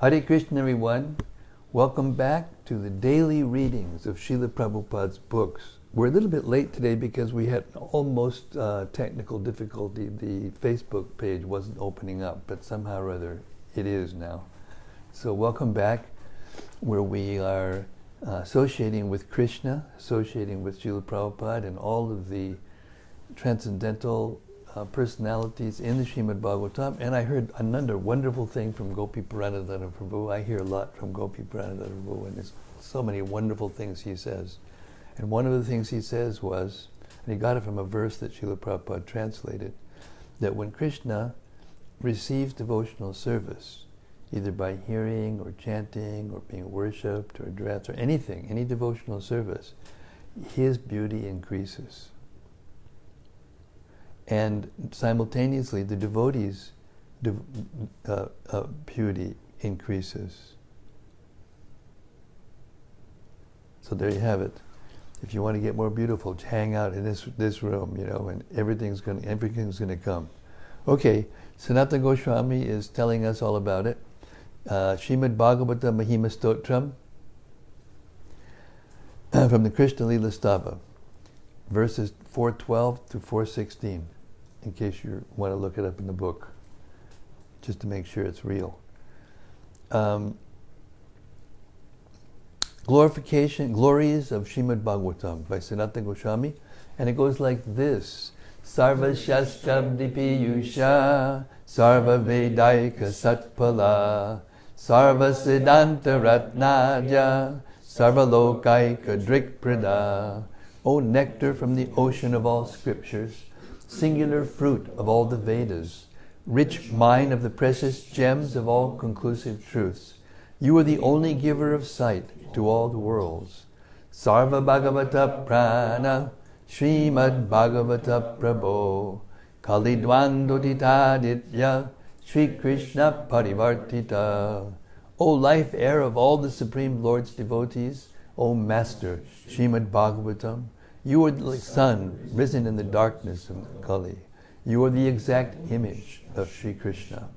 Hare Krishna, everyone. Welcome back to the daily readings of Srila Prabhupada's books. We're a little bit late today because we had almost technical difficulty. The Facebook page wasn't opening up, but somehow or other it is now. So welcome back, where we are associating with Krishna, associating with Srila Prabhupada and all of the transcendental personalities in the Srimad-Bhagavatam. And I heard another wonderful thing from Gopi Puranadhara Prabhu. I hear a lot from Gopi Puranadhara Prabhu, and there's so many wonderful things he says. And one of the things he says was, and he got it from a verse that Srila Prabhupada translated, that when Krishna receives devotional service, either by hearing or chanting or being worshipped or addressed or anything, any devotional service, his beauty increases. And simultaneously, the devotees' beauty increases. So there you have it. If you want to get more beautiful, just hang out in this room, and everything's gonna come. Okay, Sanatana Goswami is telling us all about it. Srimad-Bhagavatam Mahima Stotram from the Krishna Lila Stava, verses 412 to 416, in case you want to look it up in the book, just to make sure it's real. Glories of Srimad-Bhagavatam by Sanatana Goswami, and it goes like this: Sarva Shastabdi Piyusha, Sarva Vedaika Satpala, Sarva Siddhanta Ratnaja, Sarva Lokaika Drikprada. O nectar from the ocean of all scriptures, singular fruit of all the Vedas, rich mine of the precious gems of all conclusive truths, you are the only giver of sight to all the worlds. Sarva Bhagavata Prana, Srimad Bhagavata Prabho, Kalidwandoditaditya, Sri Krishna Parivartita. O life air of all the Supreme Lord's devotees, O Master, Srimad Bhagavatam, you are the sun risen in the darkness of Kali. You are the exact image of Sri Krishna.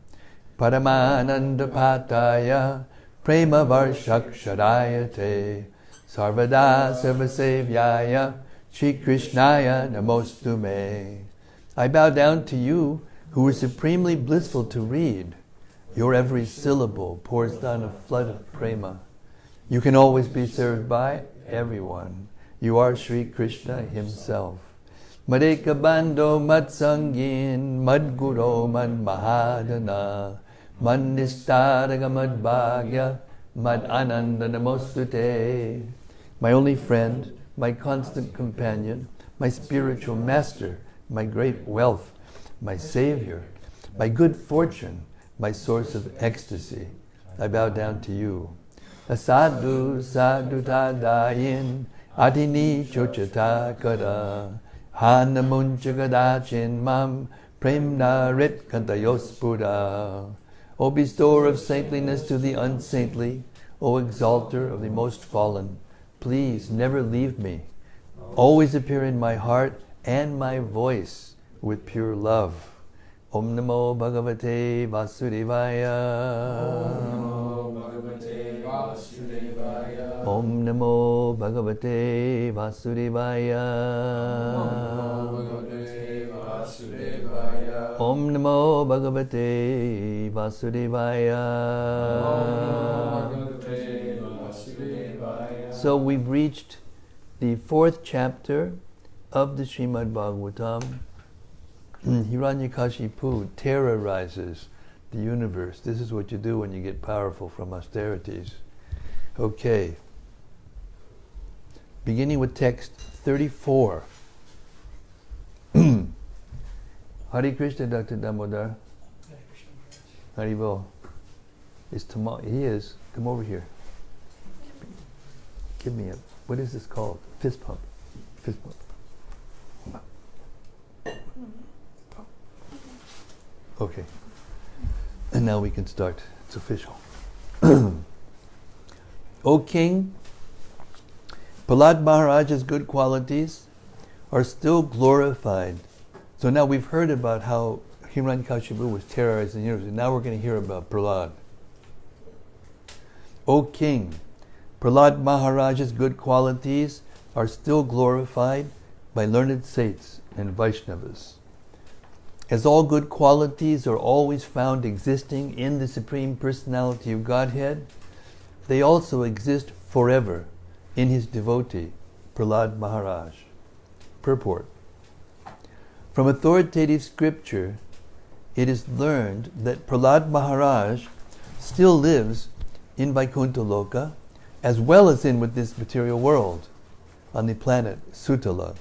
Paramananda Pataya, Prema Varshakshadayate, Sarvada Sarvasevyaya, Sri Krishnaya Namostume. I bow down to you, who are supremely blissful to read. Your every syllable pours down a flood of prema. You can always be served by everyone. You are Sri Krishna himself. Madeka Bando Matsangin, Madguro Man Mahadana, Mandistaraga Madbhagya, Mad Ananda Namostute. My only friend, my constant companion, my spiritual master, my great wealth, my savior, my good fortune, my source of ecstasy, I bow down to you. Asadu sadhu tadayin, adini chochata kada, hanamunchagadachin mam, premna rit kantayospura. O bestower of saintliness to the unsaintly, O exalter of the most fallen, please never leave me. Always appear in my heart and my voice with pure love. Om Namo Bhagavate Vasudevaya. Om Namo Bhagavate Vasudevaya. Om Namo Bhagavate Vasudevaya. So we've reached the 4th chapter of the Srimad-Bhagavatam. Hiranyakasipu terrorizes the universe. This is what you do when you get powerful from austerities. Okay. Beginning with text 34. Hare Krishna, Dr. Damodar. Haribol. Is tomorrow? He is. Come over here. Give me a. What is this called? Fist pump. Fist pump. Okay. And now we can start. It's official. O King, Prahlad Maharaja's good qualities are still glorified. So now we've heard about how Hiranyakasipu was terrorizing the universe. Now we're going to hear about Prahlad. O king, Prahlad Maharaj's good qualities are still glorified by learned saints and Vaishnavas. As all good qualities are always found existing in the Supreme Personality of Godhead, they also exist forever in his devotee, Prahlad Maharaj. Purport. From authoritative scripture, it is learned that Prahlad Maharaj still lives in Vaikuntha Loka, as well as in with this material world, on the planet Sutala.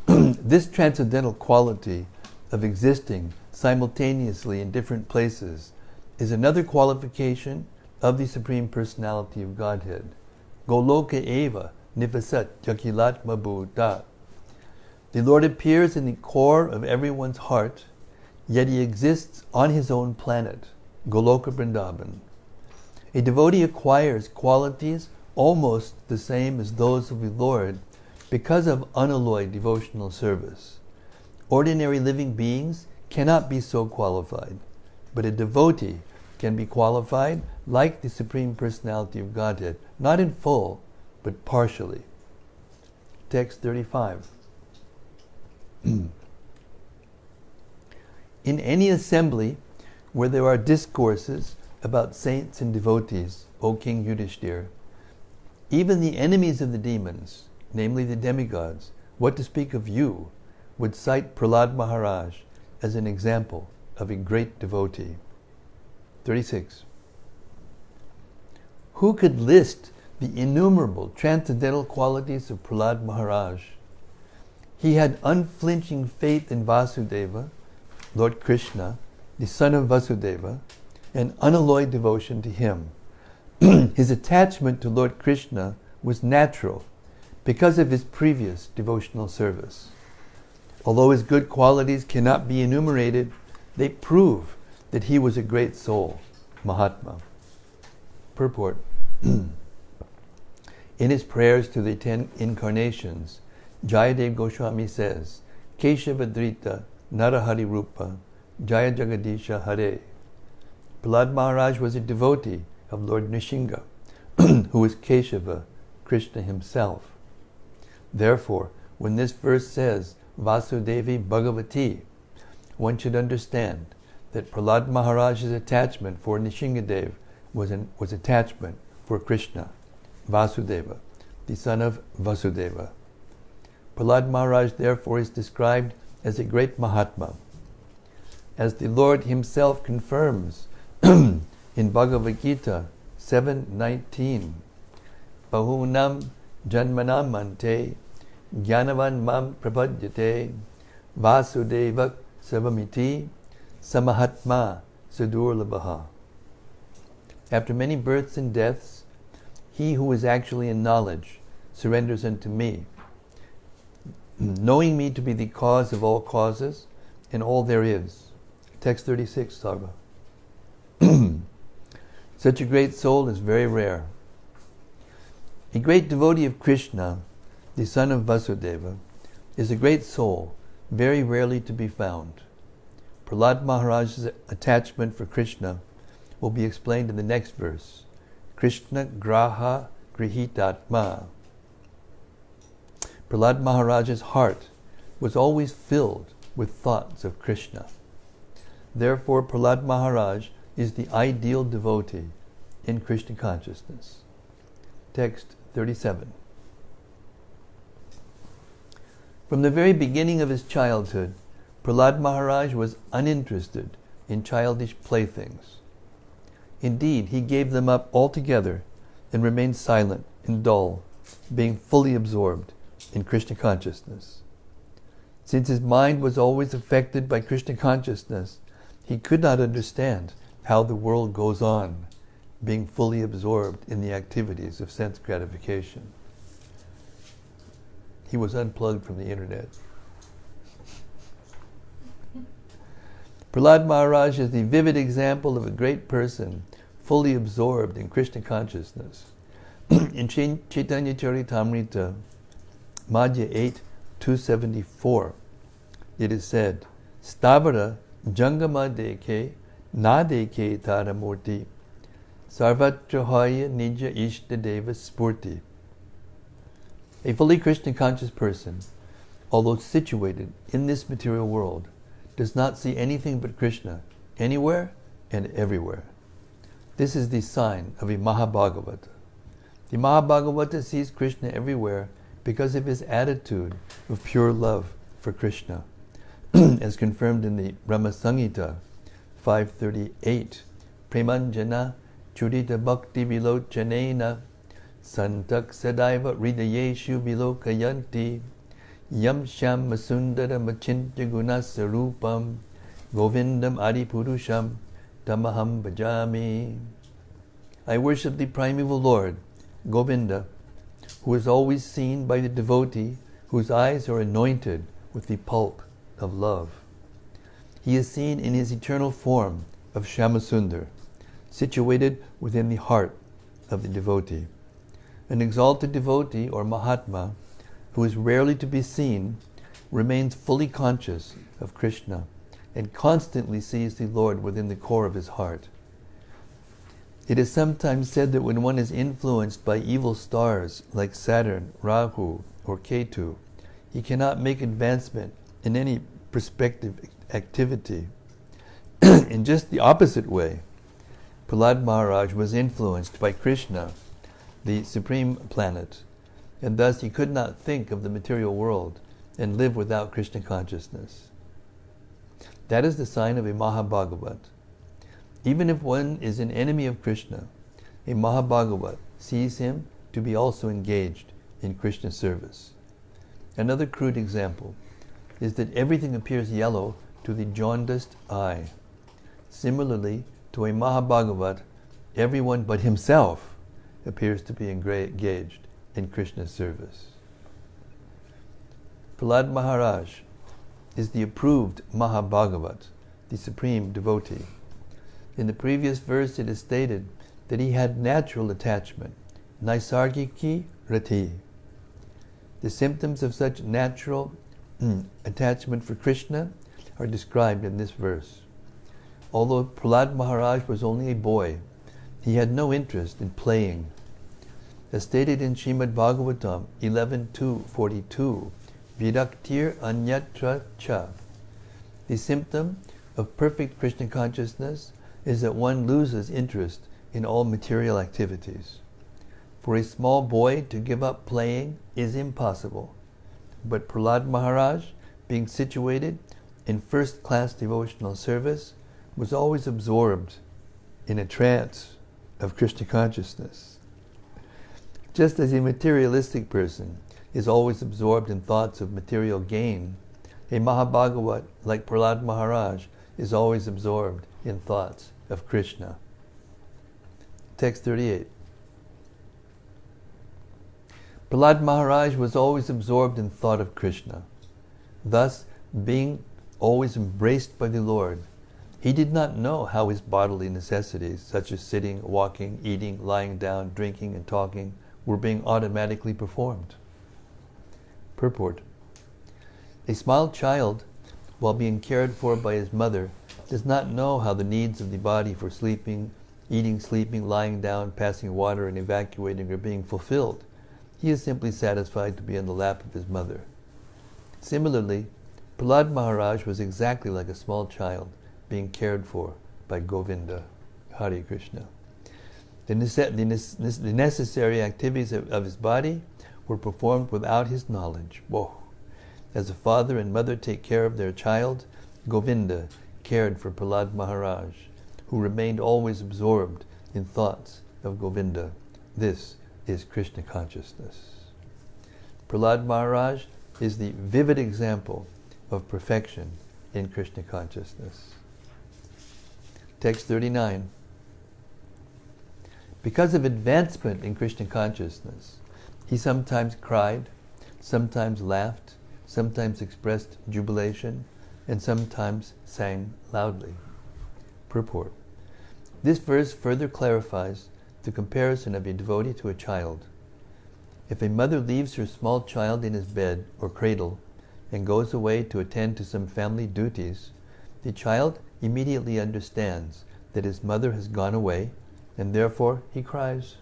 This transcendental quality of existing simultaneously in different places is another qualification of the Supreme Personality of Godhead. Goloka eva nivasat yakilatma buddha. The Lord appears in the core of everyone's heart, yet he exists on his own planet, Goloka Vrindavan. A devotee acquires qualities almost the same as those of the Lord because of unalloyed devotional service. Ordinary living beings cannot be so qualified, but a devotee can be qualified like the Supreme Personality of Godhead, not in full, but partially. Text 35. In any assembly where there are discourses about saints and devotees, O King Yudhishthir, even the enemies of the demons, namely the demigods, what to speak of you, would cite Prahlad Maharaj as an example of a great devotee. 36. Who could list the innumerable transcendental qualities of Prahlad Maharaj? He had unflinching faith in Vasudeva, Lord Krishna, the son of Vasudeva, and unalloyed devotion to him. His attachment to Lord Krishna was natural because of his previous devotional service. Although his good qualities cannot be enumerated, they prove that he was a great soul, Mahatma. Purport. In his prayers to the 10 incarnations, Jayadev Goswami says, Keshavadrita Narahari Rupa Jaya Jagadisha Hare. Prahlad Maharaj was a devotee of Lord Nrsimha, who was Keshava, Krishna himself. Therefore, when this verse says, Vasudevi Bhagavati, one should understand that Prahlad Maharaj's attachment for Nrsimhadev was attachment for Krishna, Vasudeva, the son of Vasudeva. Prahlad Maharaj therefore is described as a great Mahatma. As the Lord himself confirms in Bhagavad Gita 7:19, Bahunam Janmanam Ante Jnanavan Mam Prapadyate Vasudeva Savamiti Samahatma Sudurlabha. After many births and deaths, he who is actually in knowledge surrenders unto me, knowing me to be the cause of all causes and all there is. Text 36, Sarva. Such a great soul is very rare. A great devotee of Krishna, the son of Vasudeva, is a great soul, very rarely to be found. Prahlad Maharaj's attachment for Krishna will be explained in the next verse. Krishna Graha Grihitatma. Prahlad Maharaj's heart was always filled with thoughts of Krishna. Therefore, Prahlad Maharaj is the ideal devotee in Krishna consciousness. Text 37. From the very beginning of his childhood, Prahlad Maharaj was uninterested in childish playthings. Indeed, he gave them up altogether and remained silent and dull, being fully absorbed in Krishna consciousness. Since his mind was always affected by Krishna consciousness, he could not understand how the world goes on, being fully absorbed in the activities of sense gratification. He was unplugged from the internet. Prahlad Maharaj is the vivid example of a great person fully absorbed in Krishna consciousness. In Chaitanya Charitamrita, Madhya 8, 274, it is said, Stavara Jangama Deke Na Deke Taramurti Sarvatra hoya nija ishtadeva spurti. A fully Krishna conscious person, although situated in this material world, does not see anything but Krishna anywhere and everywhere. This is the sign of a Mahabhagavata. The Mahabhagavata sees Krishna everywhere because of his attitude of pure love for Krishna, as confirmed in the Brahma Samhita 538. Premanjana churita bhakti vilochanena santak sadaiva hridayeshu vilokayanti yam sham masundara machintya gunasarupam govindam adipurusham tamaham bhajami. I worship the primeval Lord, Govinda, who is always seen by the devotee whose eyes are anointed with the pulp of love. He is seen in his eternal form of Shyamasundar, situated within the heart of the devotee. An exalted devotee or Mahatma, who is rarely to be seen, remains fully conscious of Krishna and constantly sees the Lord within the core of his heart. It is sometimes said that when one is influenced by evil stars like Saturn, Rahu, or Ketu, he cannot make advancement in any prospective activity. In just the opposite way, Prahlad Maharaj was influenced by Krishna, the supreme planet, and thus he could not think of the material world and live without Krishna consciousness. That is the sign of a Mahabhagavat. Even if one is an enemy of Krishna, a Mahabhagavat sees him to be also engaged in Krishna service. Another crude example is that everything appears yellow to the jaundiced eye. Similarly, to a Mahabhagavat, everyone but himself appears to be engaged in Krishna's service. Prahlad Maharaj is the approved Mahabhagavat, the supreme devotee. In the previous verse it is stated that he had natural attachment, naisargiki rati. The symptoms of such natural attachment for Krishna are described in this verse. Although Prahlad Maharaj was only a boy, he had no interest in playing. As stated in Srimad-Bhagavatam 11.2.42, Viraktir anyatra cha. The symptom of perfect Krishna consciousness is that one loses interest in all material activities. For a small boy to give up playing is impossible. But Prahlad Maharaj, being situated in first-class devotional service, was always absorbed in a trance of Krishna consciousness. Just as a materialistic person is always absorbed in thoughts of material gain, a Mahabhagavat like Prahlad Maharaj is always absorbed in thoughts of Krishna. Text 38. Prahlad Maharaj was always absorbed in thought of Krishna. Thus, being always embraced by the Lord, he did not know how his bodily necessities, such as sitting, walking, eating, lying down, drinking, and talking, were being automatically performed. Purport. A small child, while being cared for by his mother, does not know how the needs of the body for sleeping, eating, sleeping, lying down, passing water, and evacuating are being fulfilled. He is simply satisfied to be in the lap of his mother. Similarly, Prahlad Maharaj was exactly like a small child being cared for by Govinda. Hare Krishna. The necessary activities of his body were performed without his knowledge. Whoa! As a father and mother take care of their child, Govinda cared for Prahlad Maharaj, who remained always absorbed in thoughts of Govinda. This is Krishna consciousness. Prahlad Maharaj is the vivid example of perfection in Krishna consciousness. Text 39. Because of advancement in Krishna consciousness, he sometimes cried, sometimes laughed, sometimes expressed jubilation, and sometimes sang loudly. Purport. This verse further clarifies the comparison of a devotee to a child. If a mother leaves her small child in his bed or cradle and goes away to attend to some family duties, the child immediately understands that his mother has gone away and therefore he cries.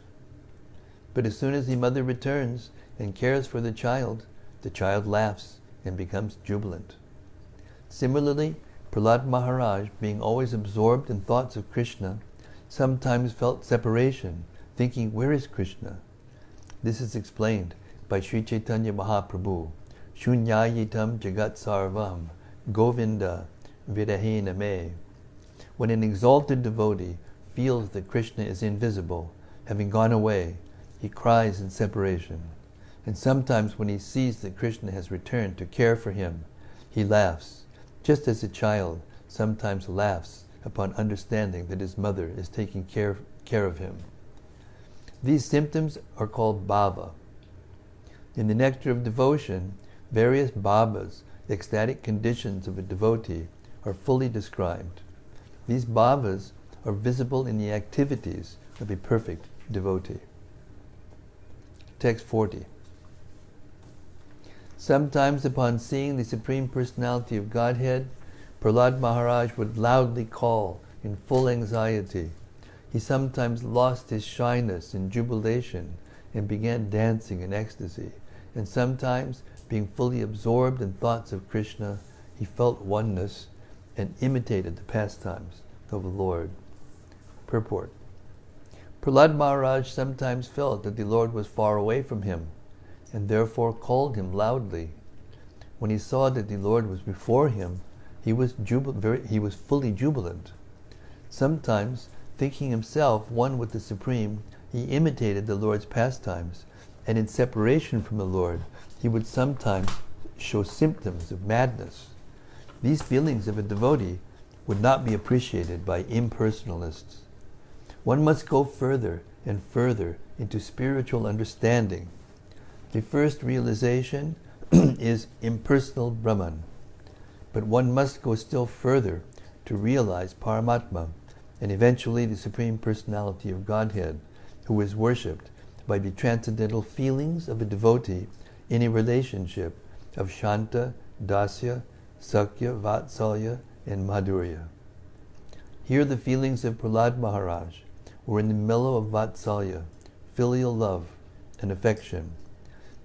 But as soon as the mother returns and cares for the child laughs and becomes jubilant. Similarly, Prahlad Maharaj, being always absorbed in thoughts of Krishna, sometimes felt separation, thinking, where is Krishna? This is explained by Sri Chaitanya Mahaprabhu, Shunyayitam Jagat Sarvam, Govinda Vidahena Me. When an exalted devotee feels that Krishna is invisible, having gone away, he cries in separation. And sometimes when he sees that Krishna has returned to care for him, he laughs, just as a child sometimes laughs upon understanding that his mother is taking care of him. These symptoms are called bhava. In the Nectar of Devotion, various bhavas, ecstatic conditions of a devotee, are fully described. These bhavas are visible in the activities of a perfect devotee. Text 40. Sometimes upon seeing the Supreme Personality of Godhead, Prahlad Maharaj would loudly call in full anxiety. He sometimes lost his shyness in jubilation and began dancing in ecstasy. And sometimes, being fully absorbed in thoughts of Krishna, he felt oneness and imitated the pastimes of the Lord. Purport. Prahlad Maharaj sometimes felt that the Lord was far away from him, and therefore called him loudly. When he saw that the Lord was before him, he was fully jubilant. Sometimes, thinking himself one with the Supreme, he imitated the Lord's pastimes, and in separation from the Lord, he would sometimes show symptoms of madness. These feelings of a devotee would not be appreciated by impersonalists. One must go further and further into spiritual understanding. The first realization is impersonal Brahman, but one must go still further to realize Paramatma and eventually the Supreme Personality of Godhead, who is worshipped by the transcendental feelings of a devotee in a relationship of Shanta, Dasya, Sakya, Vatsalya, and Madhurya. Here the feelings of Prahlad Maharaj were in the mellow of Vatsalya, filial love and affection.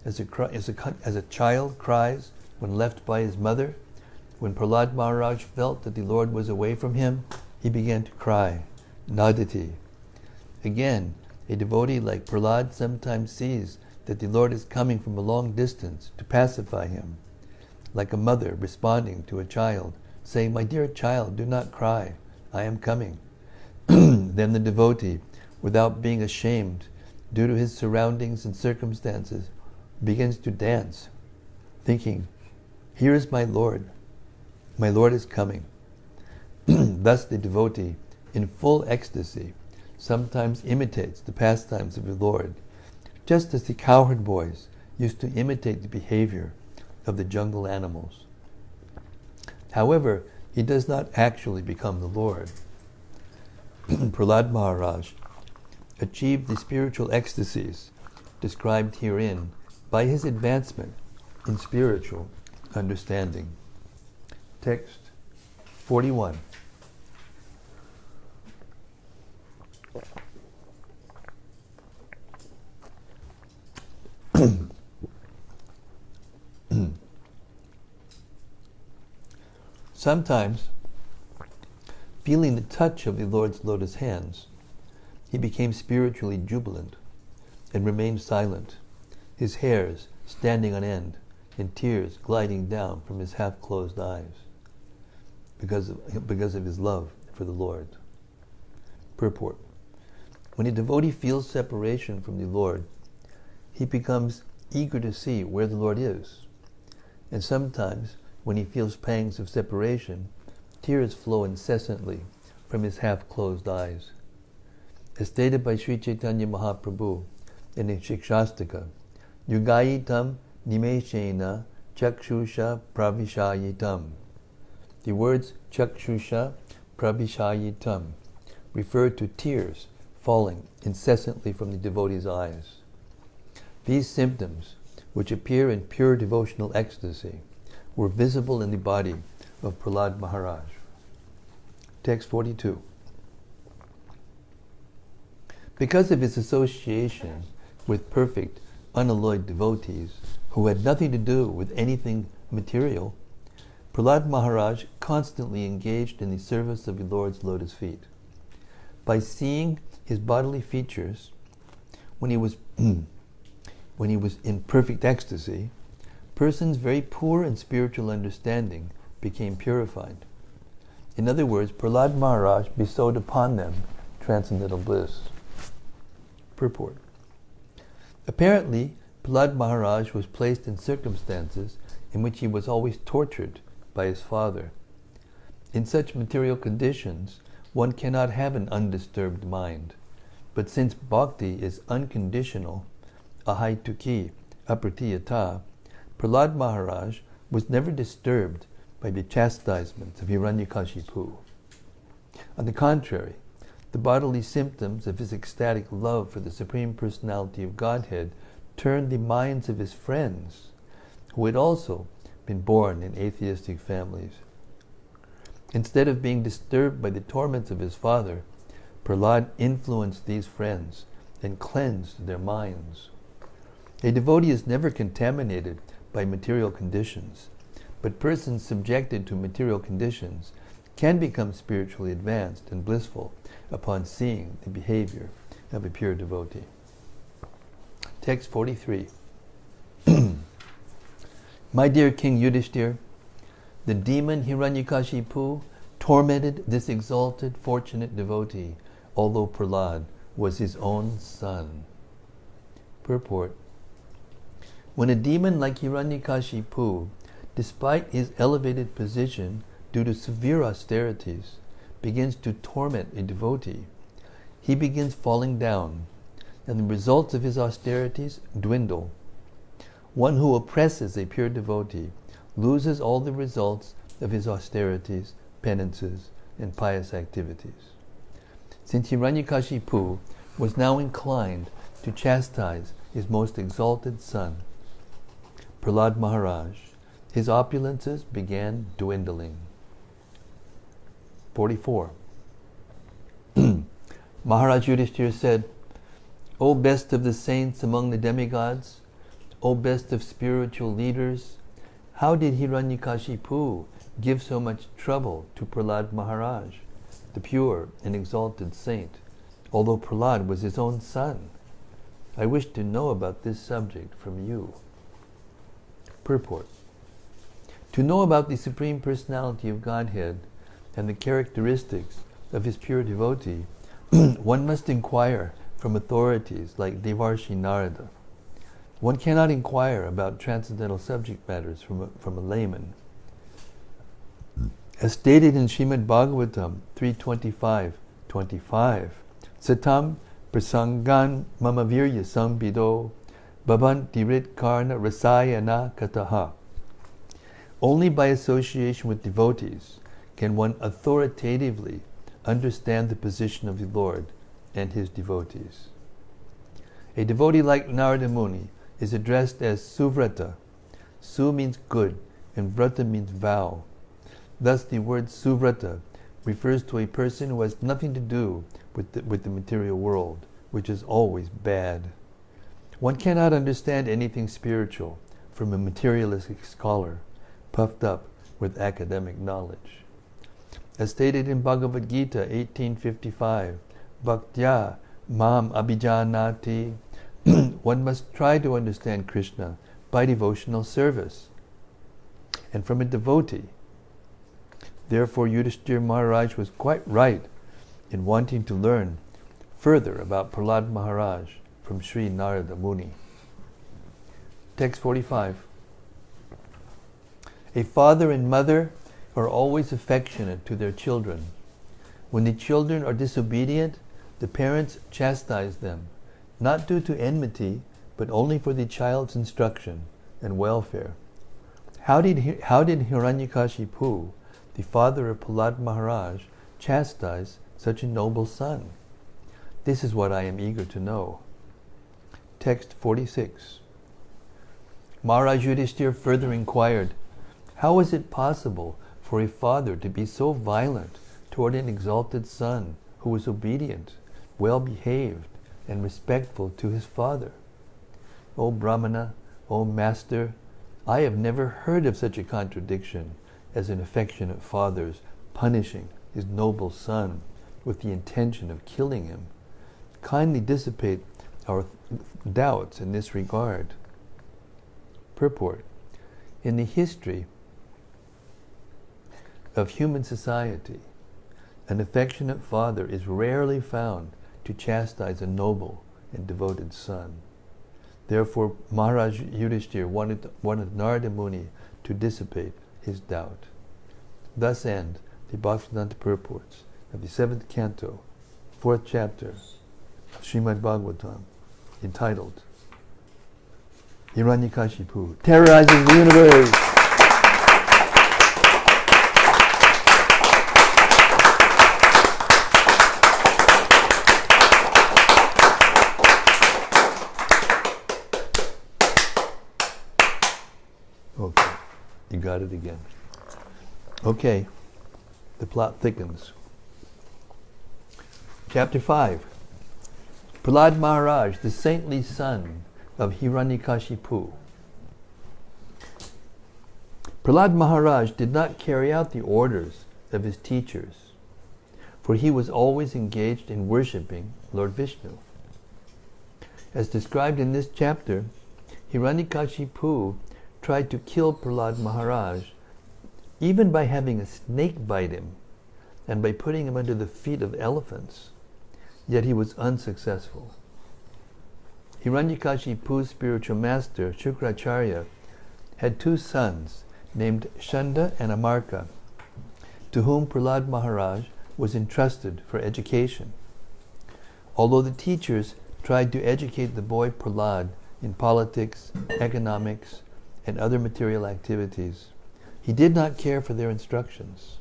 As a child cries when left by his mother, when Prahlad Maharaj felt that the Lord was away from him, he began to cry, Nadati. Again, a devotee like Prahlad sometimes sees that the Lord is coming from a long distance to pacify him, like a mother responding to a child, saying, my dear child, do not cry, I am coming. Then the devotee, without being ashamed, due to his surroundings and circumstances, begins to dance, thinking, here is my Lord is coming. Thus the devotee, in full ecstasy, sometimes imitates the pastimes of the Lord, just as the cowherd boys used to imitate the behavior of the jungle animals. However, he does not actually become the Lord. Prahlad Maharaj achieved the spiritual ecstasies described herein by his advancement in spiritual understanding. Text 41. Sometimes, feeling the touch of the Lord's lotus hands, he became spiritually jubilant and remained silent, his hairs standing on end and tears gliding down from his half-closed eyes because of his love for the Lord. Purport. When a devotee feels separation from the Lord, he becomes eager to see where the Lord is. And sometimes, when he feels pangs of separation, tears flow incessantly from his half-closed eyes. As stated by Sri Chaitanya Mahaprabhu in the Shikshashtaka, Yugayitam nimeshena chakshusha pravishayitam. The words chakshusha pravishayitam refer to tears falling incessantly from the devotee's eyes. These symptoms, which appear in pure devotional ecstasy, were visible in the body of Prahlad Maharaj. Text 42. Because of his association with perfect, unalloyed devotees who had nothing to do with anything material, Prahlad Maharaj constantly engaged in the service of the Lord's lotus feet. By seeing his bodily features when he was in perfect ecstasy, persons very poor in spiritual understanding became purified. In other words, Prahlad Maharaj bestowed upon them transcendental bliss. Purport. Apparently, Prahlad Maharaj was placed in circumstances in which he was always tortured by his father. In such material conditions, one cannot have an undisturbed mind. But since bhakti is unconditional, ahaituki, apratiyata, Prahlad Maharaj was never disturbed by the chastisements of Hiranyakasipu. On the contrary, the bodily symptoms of his ecstatic love for the Supreme Personality of Godhead turned the minds of his friends, who had also been born in atheistic families. Instead of being disturbed by the torments of his father, Prahlad influenced these friends and cleansed their minds. A devotee is never contaminated by material conditions, but persons subjected to material conditions can become spiritually advanced and blissful upon seeing the behavior of a pure devotee. Text 43. My dear King Yudhishthir, the demon Hiranyakasipu tormented this exalted, fortunate devotee, although Prahlad was his own son. Purport. When a demon like Hiranyakasipu, despite his elevated position due to severe austerities, begins to torment a devotee, he begins falling down, and the results of his austerities dwindle. One who oppresses a pure devotee loses all the results of his austerities, penances, and pious activities. Since Hiranyakasipu was now inclined to chastise his most exalted son, Prahlad Maharaj, his opulences began dwindling. 44. Maharaj Yudhishthira said, O best of the saints among the demigods, O best of spiritual leaders, how did Hiranyakasipu give so much trouble to Prahlad Maharaj, the pure and exalted saint, although Prahlad was his own son? I wish to know about this subject from you. Purport. To know about the Supreme Personality of Godhead and the characteristics of his pure devotee, one must inquire from authorities like Devarshi Narada. One cannot inquire about transcendental subject matters from a layman. As stated in Srimad-Bhagavatam 3:25, Satam prasangan mama virya sambido bhavanti rit karna rasayana kataha. Only by association with devotees can one authoritatively understand the position of the Lord and his devotees. A devotee like Narada Muni is addressed as Suvrata. Su means good and Vrata means vow. Thus the word Suvrata refers to a person who has nothing to do with the material world, which is always bad. One cannot understand anything spiritual from a materialistic scholar puffed up with academic knowledge. As stated in Bhagavad Gita 18:55, Bhaktya mam abhijanati, one must try to understand Krishna by devotional service and from a devotee. Therefore, Yudhishthira Maharaj was quite right in wanting to learn further about Prahlad Maharaj from Sri Narada Muni. Text 45. A father and mother are always affectionate to their children. When the children are disobedient, the parents chastise them, not due to enmity, but only for the child's instruction and welfare. How did Hiranyakasipu, the father of Prahlad Maharaj, chastise such a noble son? This is what I am eager to know. Text 46. Maharaj Yudhishthira further inquired, how is it possible for a father to be so violent toward an exalted son who was obedient, well-behaved, and respectful to his father. O Brahmana, O Master, I have never heard of such a contradiction as an affectionate father's punishing his noble son with the intention of killing him. Kindly dissipate our doubts in this regard. Purport. In the history of human society, an affectionate father is rarely found to chastise a noble and devoted son. Therefore, Maharaj Yudhishthira wanted Narada Muni to dissipate his doubt. Thus end the Bhaktivedanta purports of the 7th canto, 4th chapter of Srimad-Bhagavatam, entitled Hiranyakasipu Terrorizes the Universe. Okay, you got it again. Okay, the plot thickens. Chapter 5. Prahlad Maharaj, the saintly son of Hiranyakasipu. Prahlad Maharaj did not carry out the orders of his teachers, for he was always engaged in worshipping Lord Vishnu. As described in this chapter, Hiranyakasipu tried to kill Prahlad Maharaj even by having a snake bite him and by putting him under the feet of elephants, yet he was unsuccessful. Hiranyakasipu's spiritual master, Shukracharya, had 2 sons named Shanda and Amarka, to whom Prahlad Maharaj was entrusted for education. Although the teachers tried to educate the boy Prahlad in politics, economics, and other material activities, he did not care for their instructions.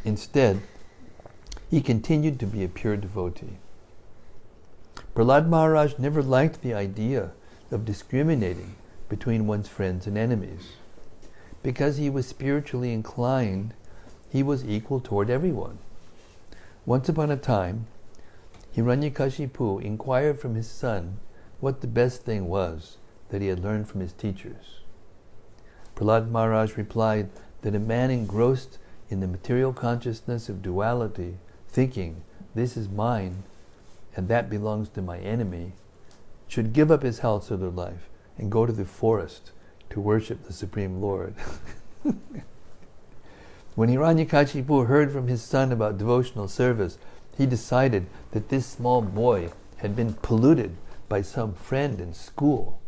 Instead, he continued to be a pure devotee. Prahlad Maharaj never liked the idea of discriminating between one's friends and enemies. Because he was spiritually inclined, he was equal toward everyone. Once upon a time, Hiranyakasipu inquired from his son what the best thing was that he had learned from his teachers. Prahlad Maharaj replied that a man engrossed in the material consciousness of duality, thinking, this is mine and that belongs to my enemy, should give up his householder life and go to the forest to worship the Supreme Lord. When Hiranyakasipu heard from his son about devotional service, he decided that this small boy had been polluted by some friend in school.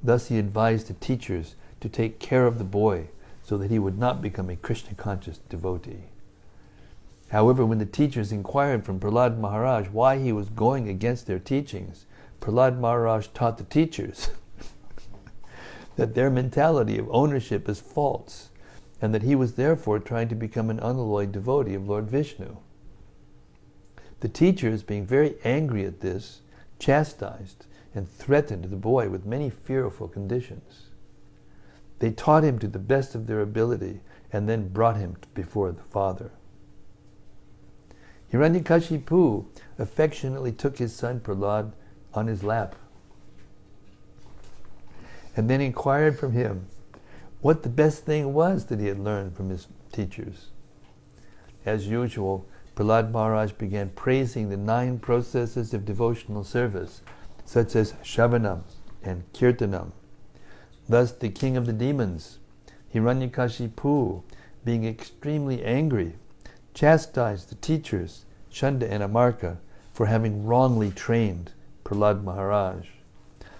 Thus he advised the teachers to take care of the boy so that he would not become a Krishna-conscious devotee. However, when the teachers inquired from Prahlad Maharaj why he was going against their teachings, Prahlad Maharaj taught the teachers that their mentality of ownership is false, and that he was therefore trying to become an unalloyed devotee of Lord Vishnu. The teachers, being very angry at this, chastised and threatened the boy with many fearful conditions. They taught him to the best of their ability and then brought him before the father. Hiranyakasipu affectionately took his son Prahlad on his lap and then inquired from him what the best thing was that he had learned from his teachers. As usual, Prahlad Maharaj began praising the 9 processes of devotional service, such as Shravanam and Kirtanam. Thus the king of the demons, Hiranyakasipu, being extremely angry, chastised the teachers, Shanda and Amarka, for having wrongly trained Prahlad Maharaj.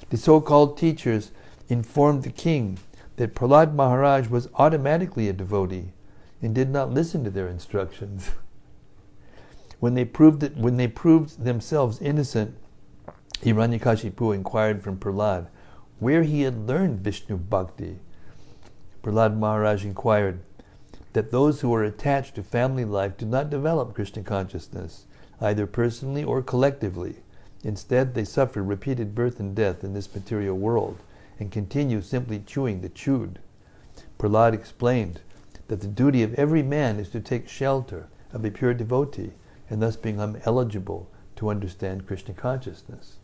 The so-called teachers informed the king that Prahlad Maharaj was automatically a devotee and did not listen to their instructions. When they proved themselves innocent, Hiranyakasipu inquired from Prahlad where he had learned Vishnu Bhakti. Prahlad Maharaj inquired that those who are attached to family life do not develop Krishna consciousness, either personally or collectively. Instead, they suffer repeated birth and death in this material world and continue simply chewing the chewed. Prahlad explained that the duty of every man is to take shelter of a pure devotee and thus become eligible to to understand Krishna consciousness.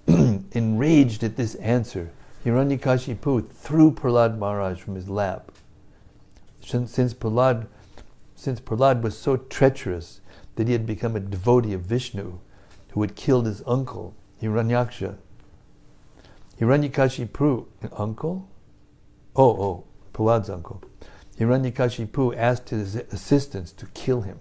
Enraged at this answer, Hiranyakasipu threw Prahlad Maharaj from his lap. Since Prahlad was so treacherous that he had become a devotee of Vishnu, who had killed his uncle, Hiranyaksha. Hiranyakasipu, uncle? Prahlad's uncle. Hiranyakasipu asked his assistants to kill him.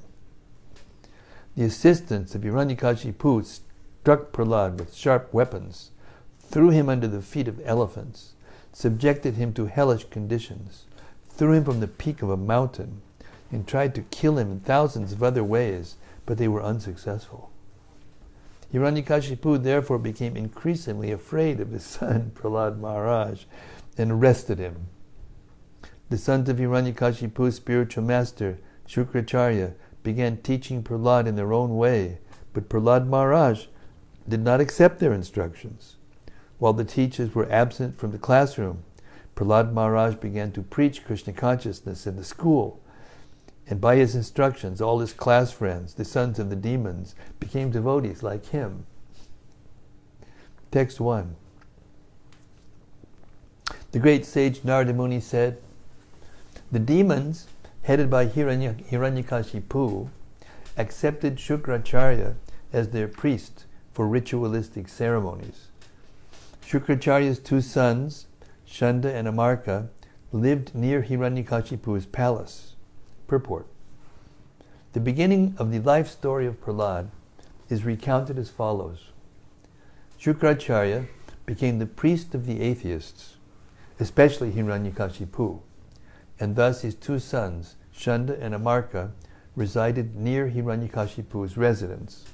The assistants of Hiranyakasipu struck Prahlad with sharp weapons, threw him under the feet of elephants, subjected him to hellish conditions, threw him from the peak of a mountain, and tried to kill him in thousands of other ways, but they were unsuccessful. Hiranyakasipu therefore became increasingly afraid of his son, Prahlad Maharaj, and arrested him. The sons of Hiranyakasipu's spiritual master, Shukracharya, began teaching Prahlad in their own way, but Prahlad Maharaj did not accept their instructions. While the teachers were absent from the classroom, Prahlad Maharaj began to preach Krishna consciousness in the school, and by his instructions, all his class friends, the sons of the demons, became devotees like him. Text 1. The great sage Narada Muni said, the demons, headed by Hiranyakasipu, accepted Shukracharya as their priest for ritualistic ceremonies. Shukracharya's two sons, Shanda and Amarka, lived near Hiranyakasipu's palace. Purport. The beginning of the life story of Prahlad is recounted as follows. Shukracharya became the priest of the atheists, especially Hiranyakasipu, and thus his two sons, Shanda and Amarka, resided near Hiranyakasipu's residence.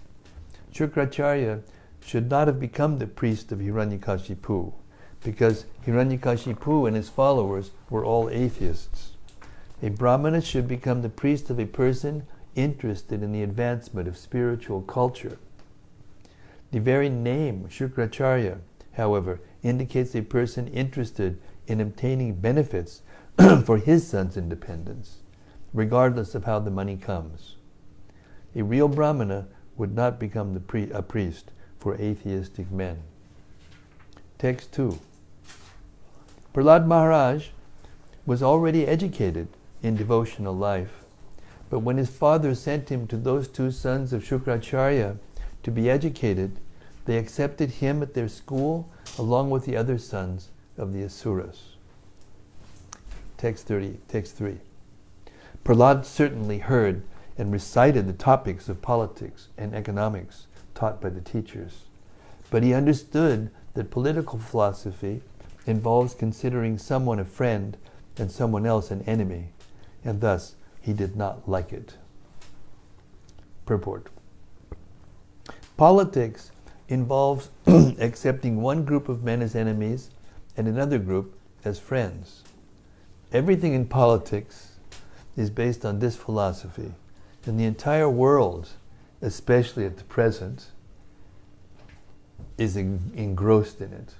Shukracharya should not have become the priest of Hiranyakasipu, because Hiranyakasipu and his followers were all atheists. A Brahmana should become the priest of a person interested in the advancement of spiritual culture. The very name Shukracharya, however, indicates a person interested in obtaining benefits for his son's independence, regardless of how the money comes. A real Brahmana would not become a priest for atheistic men. Text 2. Prahlad Maharaj was already educated in devotional life, but when his father sent him to those two sons of Shukracharya to be educated, they accepted him at their school along with the other sons of the Asuras. Text 3. Prahlad certainly heard and recited the topics of politics and economics taught by the teachers, but he understood that political philosophy involves considering someone a friend and someone else an enemy, and thus he did not like it. Purport. Politics involves accepting one group of men as enemies and another group as friends. Everything in politics is based on this philosophy, and the entire world, especially at the present, is engrossed in it.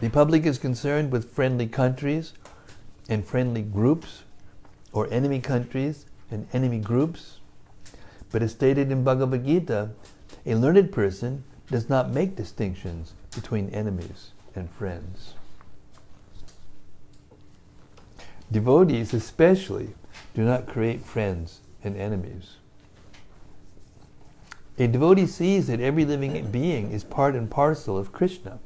The public is concerned with friendly countries and friendly groups, or enemy countries and enemy groups. But as stated in Bhagavad Gita, a learned person does not make distinctions between enemies and friends. Devotees especially do not create friends and enemies. A devotee sees that every living being is part and parcel of Krishna.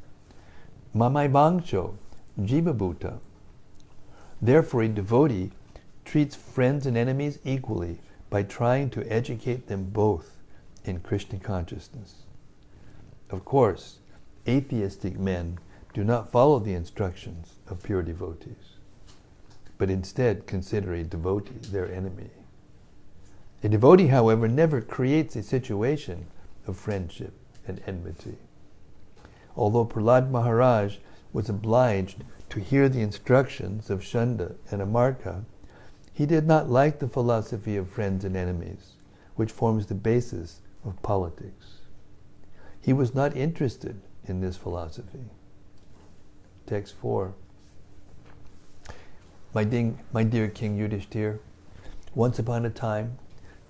Mamai Bangcho, Jiva Bhuta. Therefore, a devotee treats friends and enemies equally by trying to educate them both in Krishna consciousness. Of course, atheistic men do not follow the instructions of pure devotees, but instead consider a devotee their enemy. A devotee, however, never creates a situation of friendship and enmity. Although Prahlad Maharaj was obliged to hear the instructions of Shanda and Amarka, he did not like the philosophy of friends and enemies, which forms the basis of politics. He was not interested in this philosophy. Text 4. My dear King Yudhishthir, once upon a time,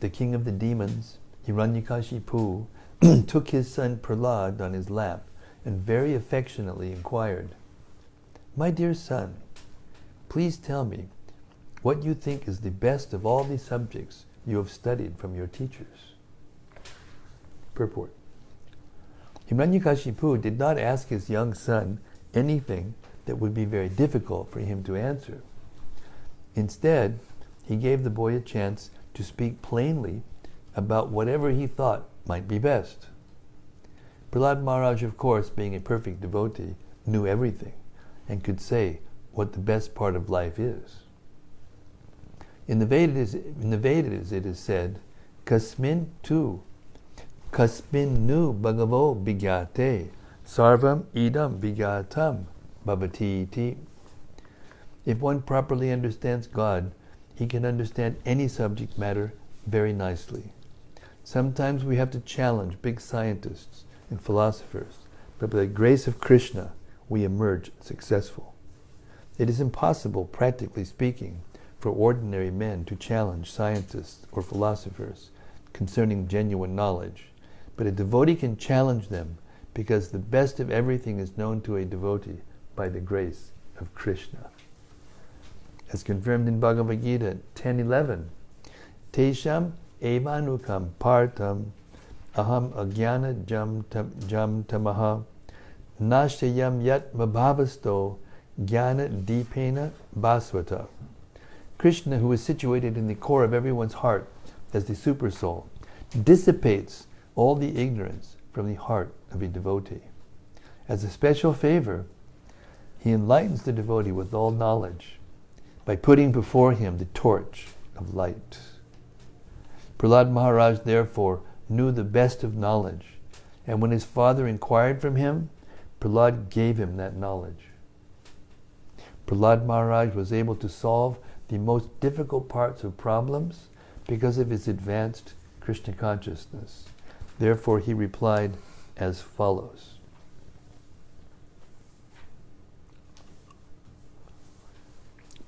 the king of the demons Hiranyakasipu took his son Prahlad on his lap and very affectionately inquired, "My dear son, please tell me what you think is the best of all the subjects you have studied from your teachers." Purport. Hiranyakasipu did not ask his young son anything that would be very difficult for him to answer. Instead, he gave the boy a chance to speak plainly about whatever he thought might be best. Prahlad Maharaj, of course, being a perfect devotee, knew everything and could say what the best part of life is. In the Vedas it is said, "Kasmin nu bhagavo bigyate sarvam idam bigyatam bhavati iti." If one properly understands God, he can understand any subject matter very nicely. Sometimes we have to challenge big scientists and philosophers, but by the grace of Krishna, we emerge successful. It is impossible, practically speaking, for ordinary men to challenge scientists or philosophers concerning genuine knowledge, but a devotee can challenge them because the best of everything is known to a devotee by the grace of Krishna. As confirmed in Bhagavad Gita 10:11, "Tesham evanukam partam aham agyana jam tamaha nashayam yat mabhavasto jnana deepena basvata." Krishna, who is situated in the core of everyone's heart as the supersoul, dissipates all the ignorance from the heart of a devotee. As a special favor, he enlightens the devotee with all knowledge by putting before him the torch of light. Prahlad Maharaj therefore knew the best of knowledge, and when his father inquired from him, Prahlad gave him that knowledge. Prahlad Maharaj was able to solve the most difficult parts of problems because of his advanced Krishna consciousness. Therefore he replied as follows.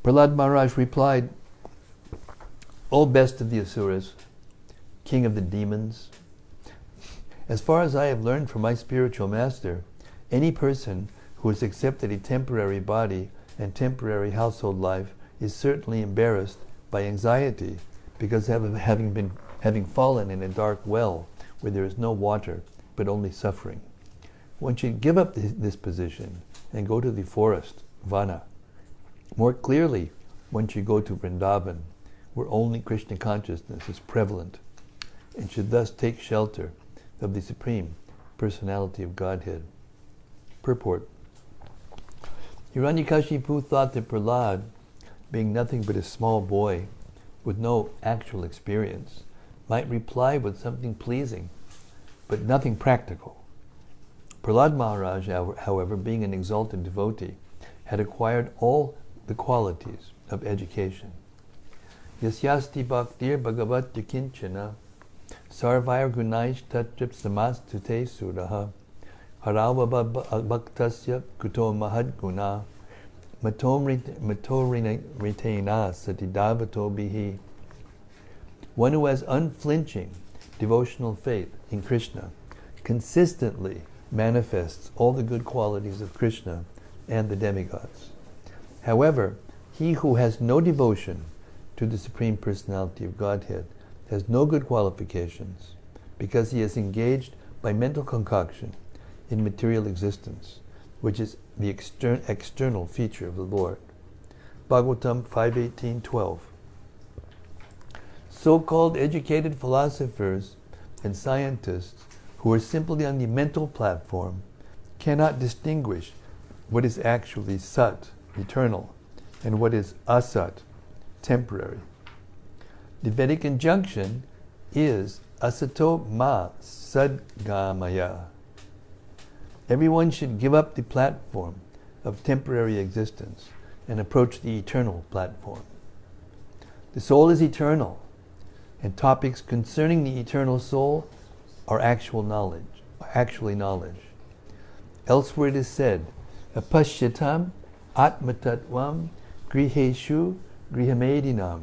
Prahlad Maharaj replied, "O best of the Asuras, king of the demons, as far as I have learned from my spiritual master, any person who has accepted a temporary body and temporary household life is certainly embarrassed by anxiety because of having fallen in a dark well where there is no water but only suffering. One should give up this position and go to the forest, Vana. More clearly, one should go to Vrindavan, where only Krishna consciousness is prevalent, and should thus take shelter of the Supreme Personality of Godhead." Purport. Hiranyakasipu thought that Prahlad, being nothing but a small boy with no actual experience, might reply with something pleasing, but nothing practical. Prahlad Maharaj, however, being an exalted devotee, had acquired all the qualities of education. Yasyasti bhaktir bhagavat yakinchana sarvair gunaish tatrip samastute suraha harava bhaktasya kuto mahad guna mato ritena satidavato bihi. One who has unflinching devotional faith in Krishna consistently manifests all the good qualities of Krishna and the demigods. However, he who has no devotion to the Supreme Personality of Godhead has no good qualifications because he is engaged by mental concoction in material existence, which is the external feature of the Lord. Bhagavatam 5:18-12. So-called educated philosophers and scientists who are simply on the mental platform cannot distinguish what is actually sat, eternal, and what is asat, temporary. The Vedic injunction is asato ma sadgamaya. Everyone should give up the platform of temporary existence and approach the eternal platform. The soul is eternal, and topics concerning the eternal soul are actually knowledge. Elsewhere it is said, apashyatam atmatatvam griheshu grihamedinam.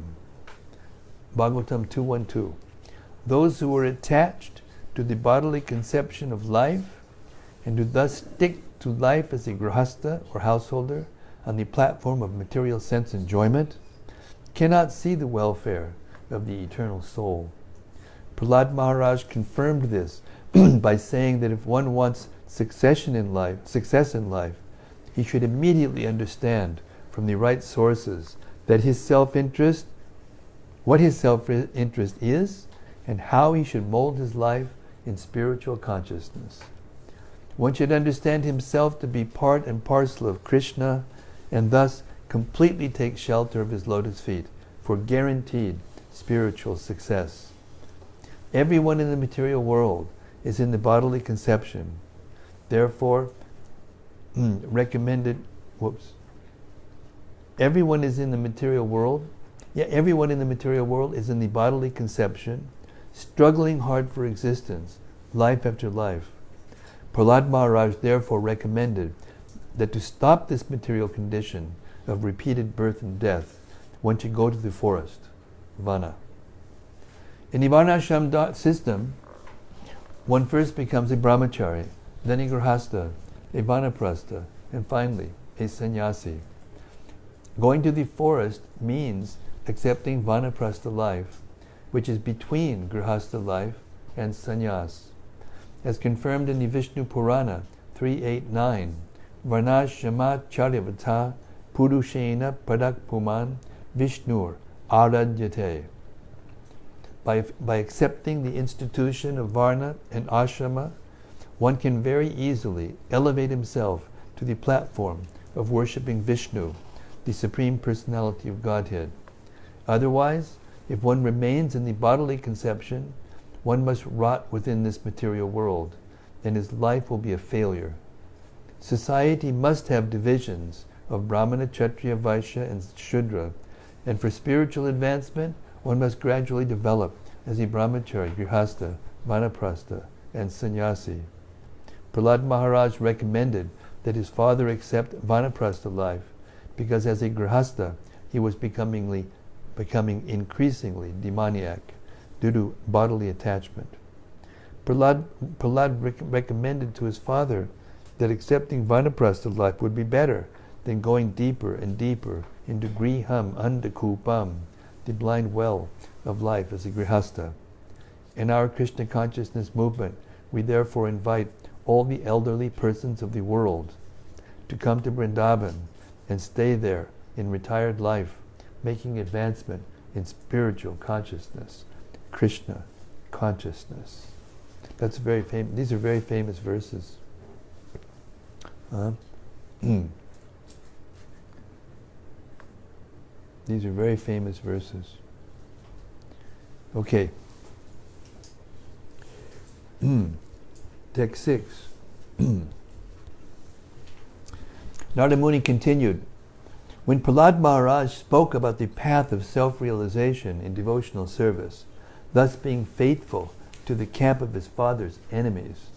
Bhagavatam 2:12. those who are attached to the bodily conception of life and who thus stick to life as a grihasta or householder on the platform of material sense enjoyment cannot see the welfare of the eternal soul. Prahlad Maharaj confirmed this by saying that if one wants success in life, he should immediately understand from the right sources that what his self-interest is, and how he should mold his life in spiritual consciousness. One should understand himself to be part and parcel of Krishna, and thus completely take shelter of his lotus feet for guaranteed spiritual success. Everyone in the material world is in the bodily conception. Therefore, everyone is in the material world. Everyone in the material world is in the bodily conception, struggling hard for existence, life after life. Prahlad Maharaj therefore recommended that to stop this material condition of repeated birth and death, one should go to the forest, Vana. In the Varnashram system, one first becomes a brahmachari, then a grihasta, a vanaprastha, and finally a sannyasi. Going to the forest means accepting vanaprastha life, which is between grihastha life and sannyas. As confirmed in the Vishnu Purana 389, Varnashama Charyavata Purushena Padak Puman Vishnur Aradyate. By accepting the institution of Varna and Ashrama, one can very easily elevate himself to the platform of worshipping Vishnu, the Supreme Personality of Godhead. Otherwise, if one remains in the bodily conception, one must rot within this material world, and his life will be a failure. Society must have divisions of Brahmana, Kshatriya, Vaishya, and Shudra, and for spiritual advancement, one must gradually develop as a brahmachari, grihastha, vanaprastha, and sannyasi. Prahlad Maharaj recommended that his father accept vanaprastha life, because as a grihastha, he was becoming increasingly demoniac due to bodily attachment. Prahlad recommended to his father that accepting vanaprastha life would be better than going deeper and deeper into griham andakupam, the blind well of life as a grihastha. In our Krishna consciousness movement, we therefore invite all the elderly persons of the world to come to Vrindavan and stay there in retired life, making advancement in spiritual consciousness, Krishna consciousness. That's very famous. These are very famous verses. These are very famous verses. Okay. Text 6. Narada Muni continued, when Prahlad Maharaj spoke about the path of self-realization in devotional service, thus being faithful to the camp of his father's enemies,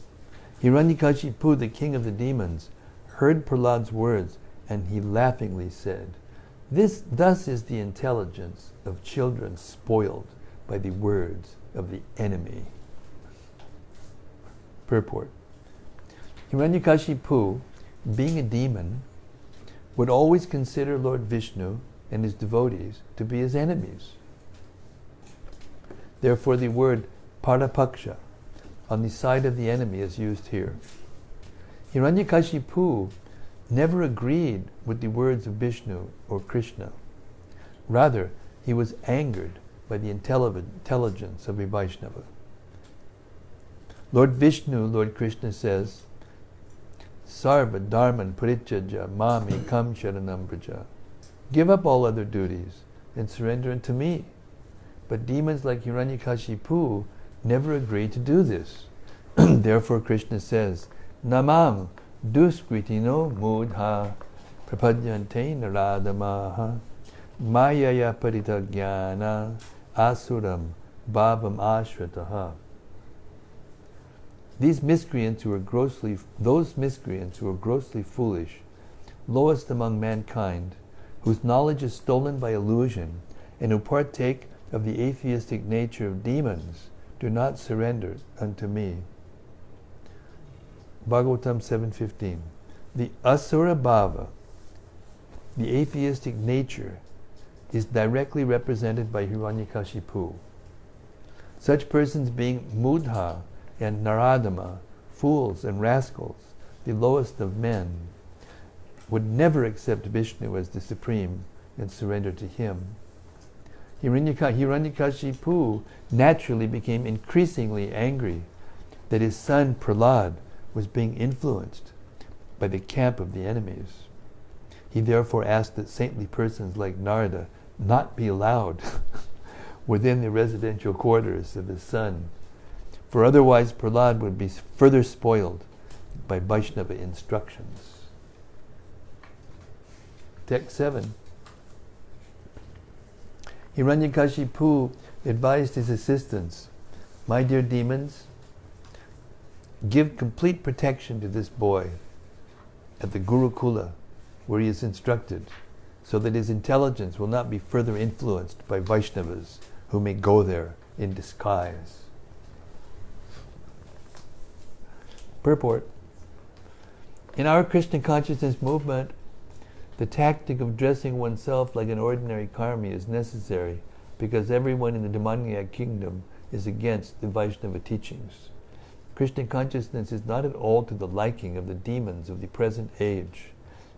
Hiranyakasipu, the king of the demons, heard Prahlad's words, and he laughingly said, thus is the intelligence of children spoiled by the words of the enemy. Purport. Hiranyakasipu, being a demon, would always consider Lord Vishnu and his devotees to be his enemies. Therefore the word parapaksha, on the side of the enemy, is used here. Hiranyakasipu never agreed with the words of Vishnu or Krishna. Rather, he was angered by the intelligence of a Vaishnava. Lord Vishnu, Lord Krishna says, Sarva dharman parityaja mam ekam sharanam vraja. Give up all other duties and surrender unto me. But demons like Hiranyakasipu never agreed to do this. Therefore Krishna says, Namam duskritino mudha prapadyante naradamaha mayaya paritagyana asuram bhavam ashrataha. Those miscreants who are grossly foolish, lowest among mankind, whose knowledge is stolen by illusion, and who partake of the atheistic nature of demons, do not surrender unto me. Bhagavatam 7:15. The asura bhava, the atheistic nature, is directly represented by Hiranyakasipu. Such persons being mudha and naradama, fools and rascals, the lowest of men, would never accept Vishnu as the supreme and surrender to him. Hiranyakasipu naturally became increasingly angry that his son Prahlad was being influenced by the camp of the enemies. He therefore asked that saintly persons like Narada not be allowed within the residential quarters of his son, for otherwise Prahlad would be further spoiled by Vaishnava instructions. Text 7. Hiranyakashipu advised his assistants, "My dear demons, give complete protection to this boy at the Gurukula where he is instructed, so that his intelligence will not be further influenced by Vaishnavas who may go there in disguise." Purport. In our Krishna consciousness movement, the tactic of dressing oneself like an ordinary karmi is necessary because everyone in the demoniac kingdom is against the Vaishnava teachings. Krishna consciousness is not at all to the liking of the demons of the present age.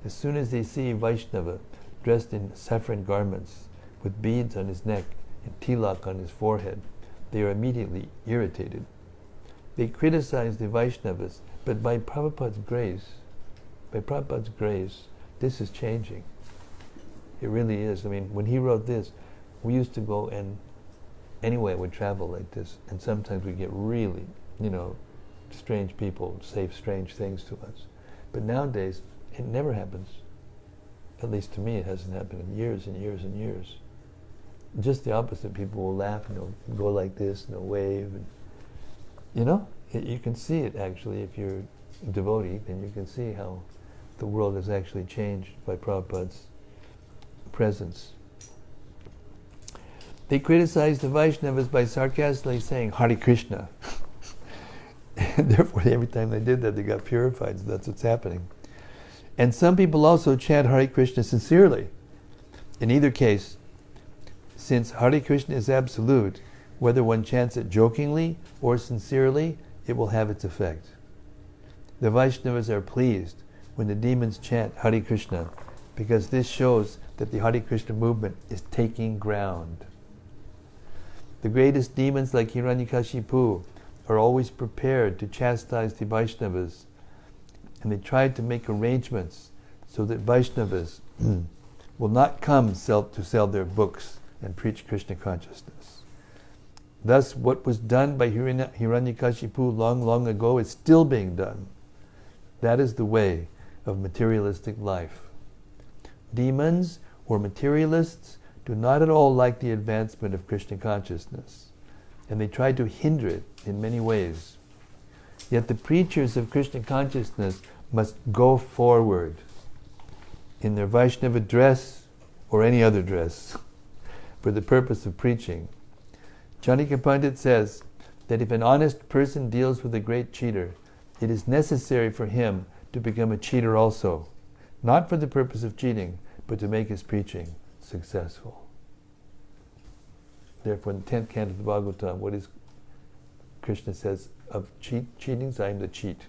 As soon as they see Vaishnava dressed in saffron garments, with beads on his neck and tilak on his forehead, they are immediately irritated. They criticize the Vaishnavas, but by Prabhupada's grace, this is changing. It really is. I mean, when he wrote this, we used to go and anyway would travel like this, and sometimes we get really, strange people say strange things to us. But nowadays, it never happens. At least to me, it hasn't happened in years and years and years. Just the opposite. People will laugh and they'll go like this and they'll wave. And, you can see it actually. If you're a devotee, then you can see how the world has actually changed by Prabhupada's presence. They criticize the Vaishnavas by sarcastically saying Hare Krishna. And therefore, every time they did that, they got purified. So that's what's happening. And some people also chant Hare Krishna sincerely. In either case, since Hare Krishna is absolute, whether one chants it jokingly or sincerely, it will have its effect. The Vaishnavas are pleased when the demons chant Hare Krishna, because this shows that the Hare Krishna movement is taking ground. The greatest demons like Hiranyakashipu are always prepared to chastise the Vaishnavas, and they try to make arrangements so that Vaishnavas will not come to sell their books and preach Krishna consciousness. Thus, what was done by Hiranyakashipu long, long ago is still being done. That is the way of materialistic life. Demons or materialists do not at all like the advancement of Krishna consciousness, and they try to hinder it in many ways. Yet the preachers of Krishna consciousness must go forward in their Vaishnava dress or any other dress for the purpose of preaching. Chanika Pandit says that if an honest person deals with a great cheater, it is necessary for him to become a cheater also, not for the purpose of cheating, but to make his preaching successful. Therefore, in the 10th canto of the Bhagavatam, what is Krishna says of cheatings? I am the cheat.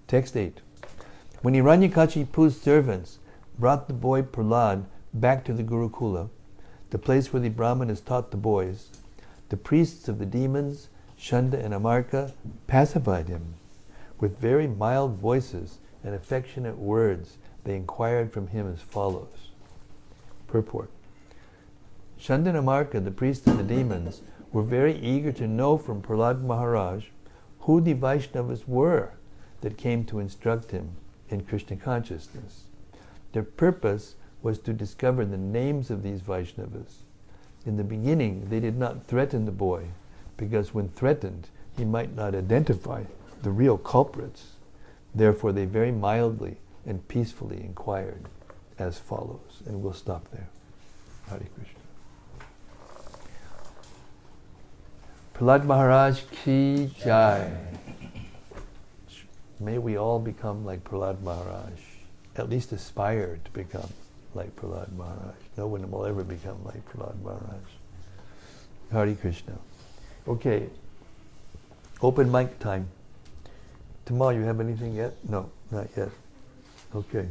Text 8. When Hiranyakashipu's servants brought the boy Prahlad back to the Gurukula, the place where the Brahmanas taught the boys, the priests of the demons, Shanda and Amarka, pacified him. With very mild voices and affectionate words, they inquired from him as follows. Purport. Shanda and Amarka, the priests of the demons, were very eager to know from Prahlad Maharaj who the Vaishnavas were that came to instruct him in Krishna consciousness. Their purpose was to discover the names of these Vaishnavas. In the beginning, they did not threaten the boy, because when threatened, he might not identify the real culprits. Therefore, they very mildly and peacefully inquired. as follows, and we'll stop there. Hare Krishna. Prahlad Maharaj ki jai. May we all become like Prahlad Maharaj, at least aspire to become like Prahlad Maharaj. No one will ever become like Prahlad Maharaj. Hare Krishna. Okay, open mic time. Tamal, you have anything yet? No, not yet. Okay.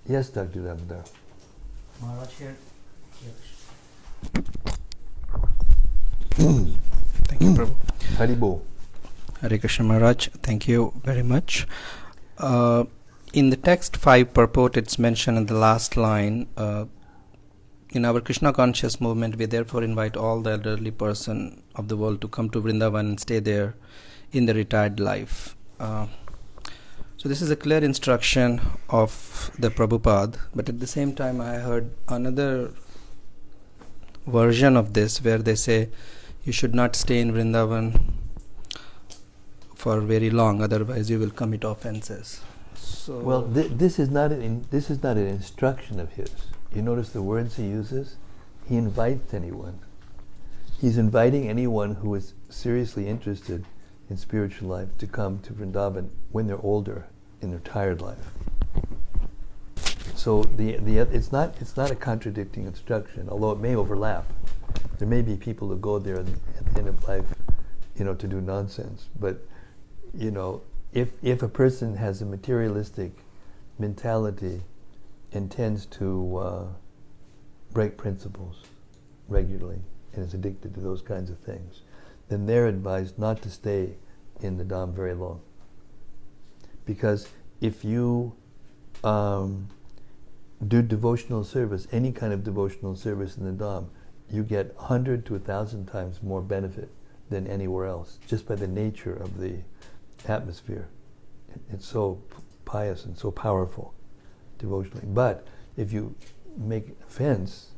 Yes, Dr. Damodar. Maharaj here. Thank you, Prabhu. Haribo. Hare Krishna Maharaj, thank you very much. In the text 5 purport, it's mentioned in the last line, in our Krishna conscious movement, we therefore invite all the elderly person of the world to come to Vrindavan and stay there in the retired life. So this is a clear instruction of the Prabhupada, but at the same time I heard another version of this where they say you should not stay in Vrindavan for very long, otherwise you will commit offenses. So Well, this is not an instruction of his. You notice the words he uses? He invites anyone. He's inviting anyone who is seriously interested in spiritual life to come to Vrindavan when they're older, in their tired life. So it's not a contradicting instruction, although it may overlap. There may be people who go there at the end of life, to do nonsense. But if a person has a materialistic mentality and tends to break principles regularly and is addicted to those kinds of things, then they're advised not to stay in the Dham very long. Because if you do devotional service, any kind of devotional service in the Dham, you get 100 to 1,000 times more benefit than anywhere else, just by the nature of the atmosphere. It's so pious and so powerful devotionally. But if you make offense,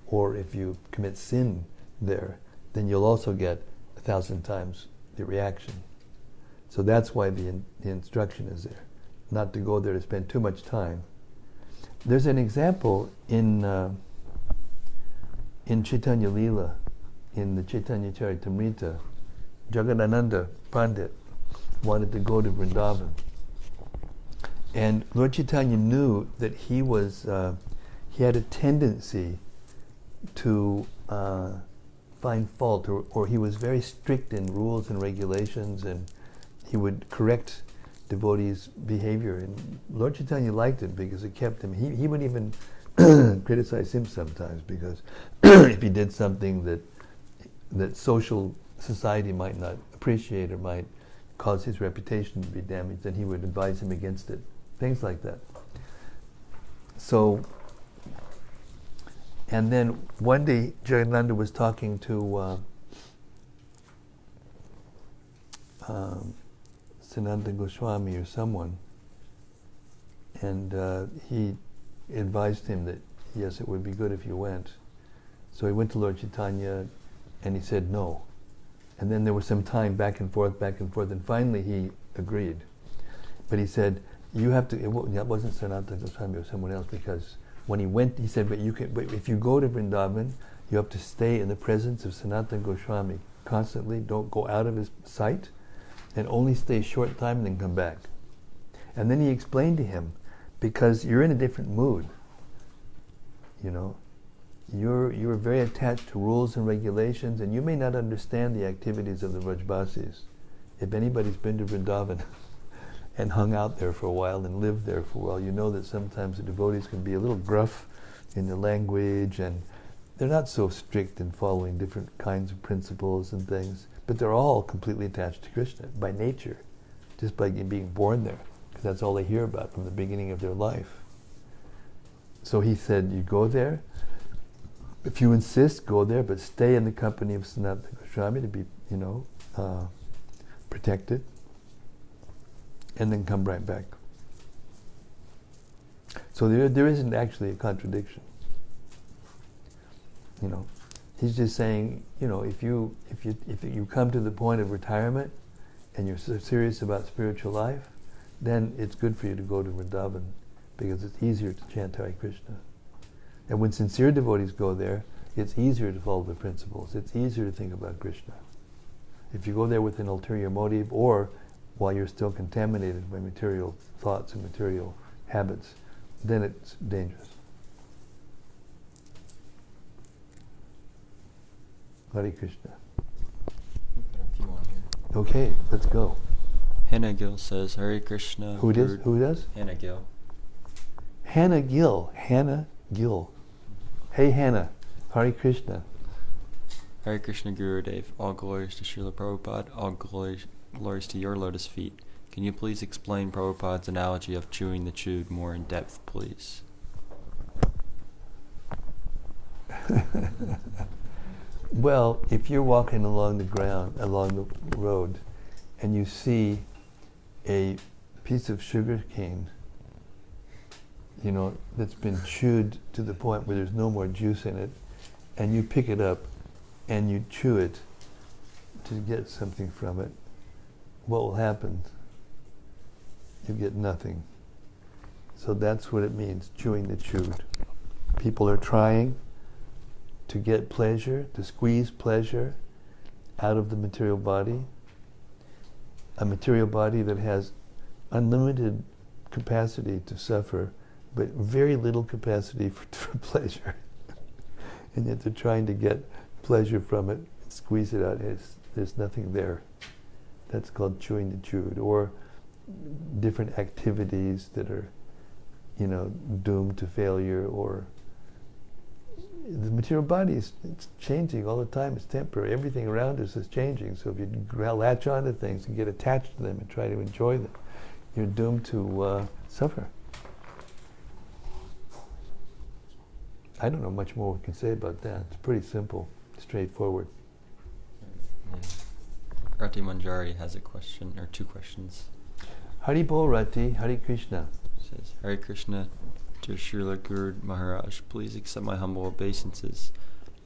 or if you commit sin there, then you'll also get 1,000 times the reaction. So that's why the instruction is there, not to go there to spend too much time. There's an example in Chaitanya Leela, in the Chaitanya Charitamrita. Jagadananda Pandit wanted to go to Vrindavan, and Lord Chaitanya knew that he had a tendency to find fault, or he was very strict in rules and regulations, and he would correct devotees' behavior. And Lord Chaitanya liked it because it kept him. He would even criticize him sometimes, because if he did something that social society might not appreciate or might cause his reputation to be damaged, then he would advise him against it. Things like that. So, and then one day Jagananda was talking to Sananda Goswami or someone, and he advised him that yes, it would be good if you went. So he went to Lord Chaitanya and he said no. And then there was some time back and forth, and finally he agreed. But he said, you have to, that wasn't Sananda Goswami, it was someone else, because when he went, he said, but if you go to Vrindavan, you have to stay in the presence of Sanatana Goswami constantly, don't go out of his sight, and only stay a short time and then come back. And then he explained to him, because you're in a different mood, you're very attached to rules and regulations, and you may not understand the activities of the Vrajbasis. If anybody's been to Vrindavan and hung out there for a while and lived there for a while, you know that sometimes the devotees can be a little gruff in the language, and they're not so strict in following different kinds of principles and things, but they're all completely attached to Krishna by nature, just by being born there, because that's all they hear about from the beginning of their life. So he said, you go there, if you insist, go there, but stay in the company of Sanatana Goswami to be, protected, and then come right back. So there isn't actually a contradiction. He's just saying, if you come to the point of retirement and you're so serious about spiritual life, then it's good for you to go to Vrindavan because it's easier to chant Hare Krishna. And when sincere devotees go there, it's easier to follow the principles. It's easier to think about Krishna. If you go there with an ulterior motive, or while you're still contaminated by material thoughts and material habits, then it's dangerous. Hare Krishna. We've got a few on here. Okay, let's go. Hannah Gill says, Hare Krishna. Who does? Hannah Gill. Hannah Gill. Hannah Gill. Hey Hannah, Hare Krishna. Hare Krishna Gurudev. All glories to Srila Prabhupada. All glories to your lotus feet. Can you please explain Prabhupada's analogy of chewing the chewed more in depth, please? Well, if you're walking along the road, and you see a piece of sugar cane, that's been chewed to the point where there's no more juice in it, and you pick it up and you chew it to get something from it, what will happen? You get nothing. So that's what it means, chewing the chewed. People are trying to get pleasure, to squeeze pleasure out of the material body, a material body that has unlimited capacity to suffer, but very little capacity for pleasure. And yet they're trying to get pleasure from it, squeeze it out. There's nothing there. That's called chewing the chewed. Or different activities that are, doomed to failure, or the material body it's changing all the time. It's temporary. Everything around us is changing. So if you latch onto things and get attached to them and try to enjoy them, you're doomed to suffer. I don't know much more we can say about that. It's pretty simple, straightforward. Rati Manjari has a question, or two questions. Hari Bol Rati, Hare Krishna. Says, Hare Krishna, dear Srila Guru Maharaj, please accept my humble obeisances.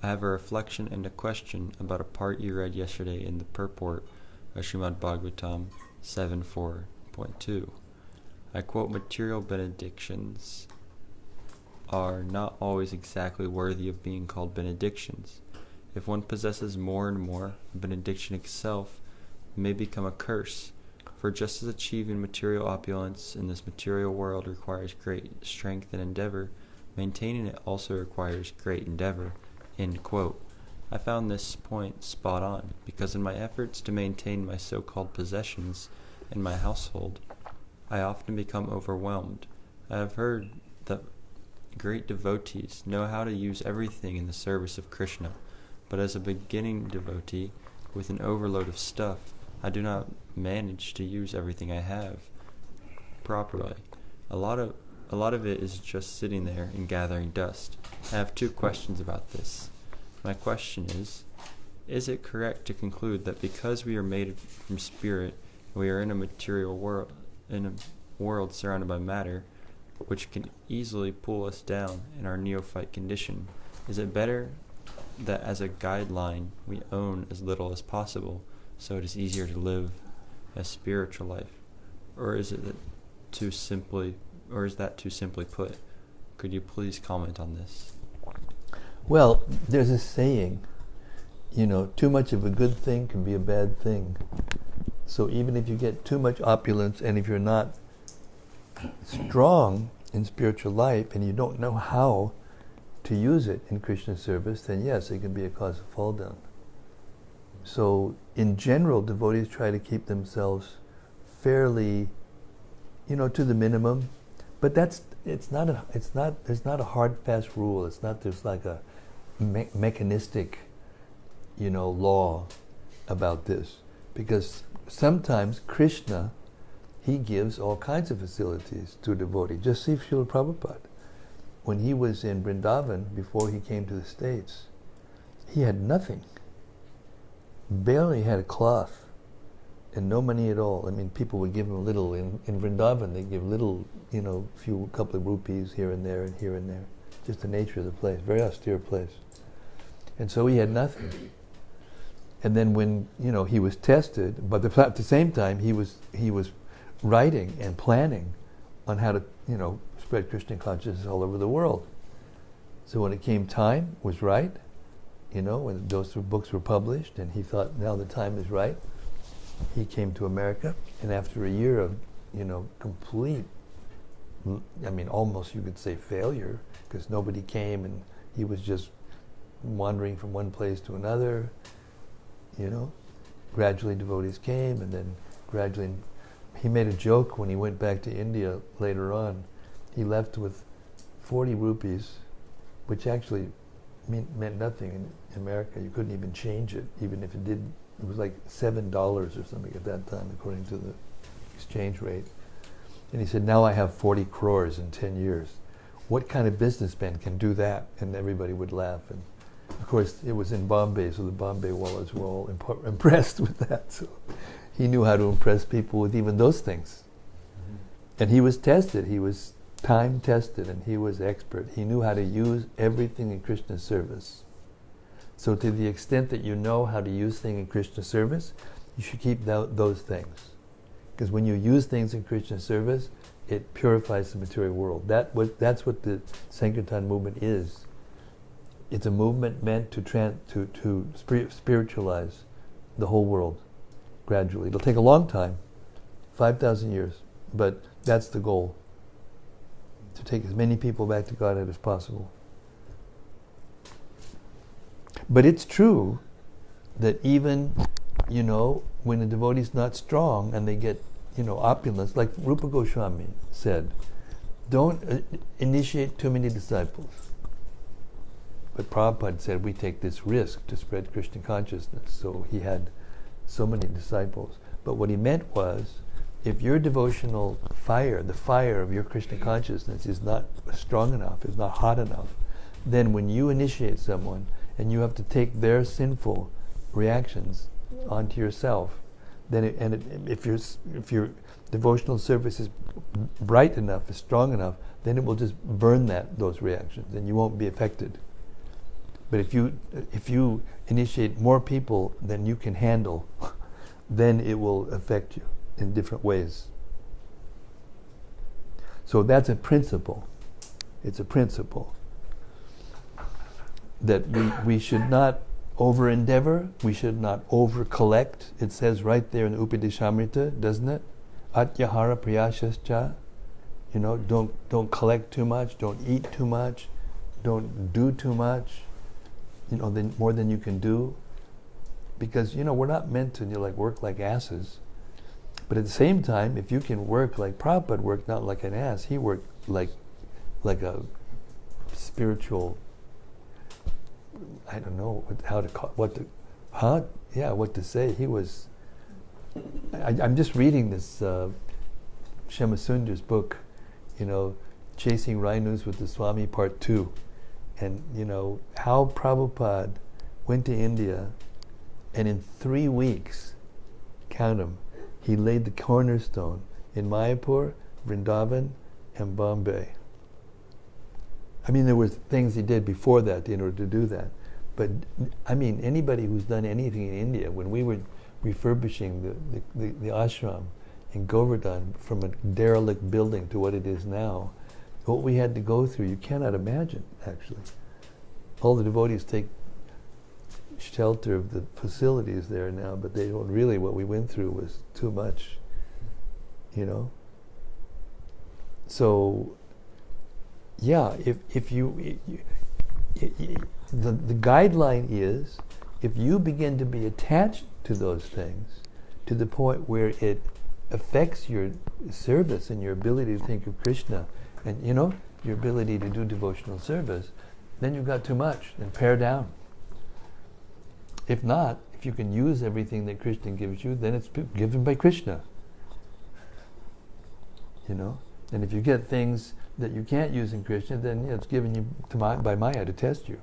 I have a reflection and a question about a part you read yesterday in the purport of Srimad-Bhagavatam 7.4.2. I quote, material benedictions are not always exactly worthy of being called benedictions. If one possesses more and more, a benediction itself may become a curse. For just as achieving material opulence in this material world requires great strength and endeavor, maintaining it also requires great endeavor. End quote. I found this point spot on, because in my efforts to maintain my so-called possessions in my household, I often become overwhelmed. I have heard that great devotees know how to use everything in the service of Krishna, but as a beginning devotee with an overload of stuff, I do not manage to use everything I have properly. A lot of it is just sitting there and gathering dust. I have two questions about this. My question is it correct to conclude that because we are made from spirit, we are in a material world, surrounded by matter, which can easily pull us down in our neophyte condition? Is it better that as a guideline we own as little as possible, so it is easier to live a spiritual life? Or is that too simply put? Could you please comment on this? Well, there's a saying, too much of a good thing can be a bad thing. So even if you get too much opulence, and if you're not strong in spiritual life and you don't know how to use it in Krishna service, then yes, it can be a cause of fall down. So in general, devotees try to keep themselves fairly, to the minimum. But there's not a hard, fast rule. There's like a mechanistic, law about this. Because sometimes Krishna, he gives all kinds of facilities to a devotee. Just see Srila Prabhupada. When he was in Vrindavan, before he came to the States, he had nothing. Barely had a cloth and no money at all. I mean, people would give him a little. In Vrindavan, they give little, couple of rupees here and there and here and there. Just the nature of the place, very austere place. And so he had nothing. And then when, he was tested, but at the same time, he was writing and planning on how to, spread Krishna consciousness all over the world. So when it came time, was right, when those books were published, and he thought now the time is right, he came to America, and after a year of, complete, almost you could say failure, because nobody came, and he was just wandering from one place to another, Gradually devotees came, and then gradually, he made a joke when he went back to India later on. He left with 40 rupees, which actually meant nothing in America. You couldn't even change it, even if it did. It was like $7 or something at that time, according to the exchange rate. And he said, now I have 40 crores in 10 years. What kind of businessman can do that? And everybody would laugh. And of course, it was in Bombay, so the Bombay Wallahs were all impressed with that. So he knew how to impress people with even those things. Mm-hmm. And he was tested. He was time tested, and he was expert. He knew how to use everything in Krishna's service. So to the extent that you know how to use things in Krishna's service, you should keep those things. Because when you use things in Krishna's service, it purifies the material world. That's what the Sankirtan movement is. It's a movement meant to spiritualize the whole world gradually. It'll take a long time, 5,000 years, but that's the goal. To take as many people back to Godhead as possible. But it's true that even, when a devotee's not strong and they get, opulence, like Rupa Goswami said, don't initiate too many disciples. But Prabhupada said we take this risk to spread Krishna consciousness, so he had so many disciples. But what he meant was, if your devotional fire, the fire of your Krishna consciousness is not strong enough, is not hot enough, then when you initiate someone and you have to take their sinful reactions onto yourself, then if your devotional service is bright enough, is strong enough, then it will just burn those reactions, and you won't be affected. But if you initiate more people than you can handle, then it will affect you in different ways. So that's a principle. It's a principle that we should not over-endeavor, we should not over-collect. It says right there in the Upadeshamrita, doesn't it? Atyahara priyashascha. Don't collect too much, don't eat too much, don't do too much, then more than you can do. Because, we're not meant to work like asses. But at the same time, if you can work like Prabhupada worked, not like an ass, he worked like a spiritual, I don't know what to say. He was, I'm just reading this Shema Sundar's book, Chasing Rhinos with the Swami Part 2. And, how Prabhupada went to India, and in 3 weeks, count them, he laid the cornerstone in Mayapur, Vrindavan, and Bombay. I mean, there were things he did before that in order to do that. But, anybody who's done anything in India, when we were refurbishing the ashram in Govardhan from a derelict building to what it is now, what we had to go through, you cannot imagine, actually. All the devotees take shelter of the facilities there now, but they don't really, what we went through was too much, So, yeah, if you the guideline is, if you begin to be attached to those things to the point where it affects your service and your ability to think of Krishna and, your ability to do devotional service, then you've got too much, and pare down. If not, if you can use everything that Krishna gives you, then it's given by Krishna. And if you get things that you can't use in Krishna, then it's given you by Maya to test you.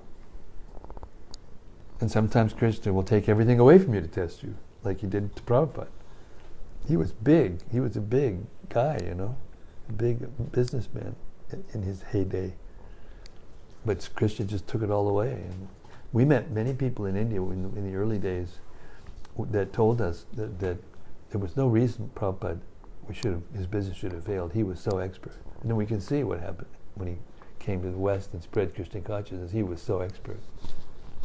And sometimes Krishna will take everything away from you to test you, like he did to Prabhupada. He was big. He was a big guy, a big businessman in his heyday. But Krishna just took it all away. And we met many people in India in the early days that told us that there was no reason Prabhupada, his business should have failed. He was so expert. And then we can see what happened when he came to the West and spread Krishna consciousness. He was so expert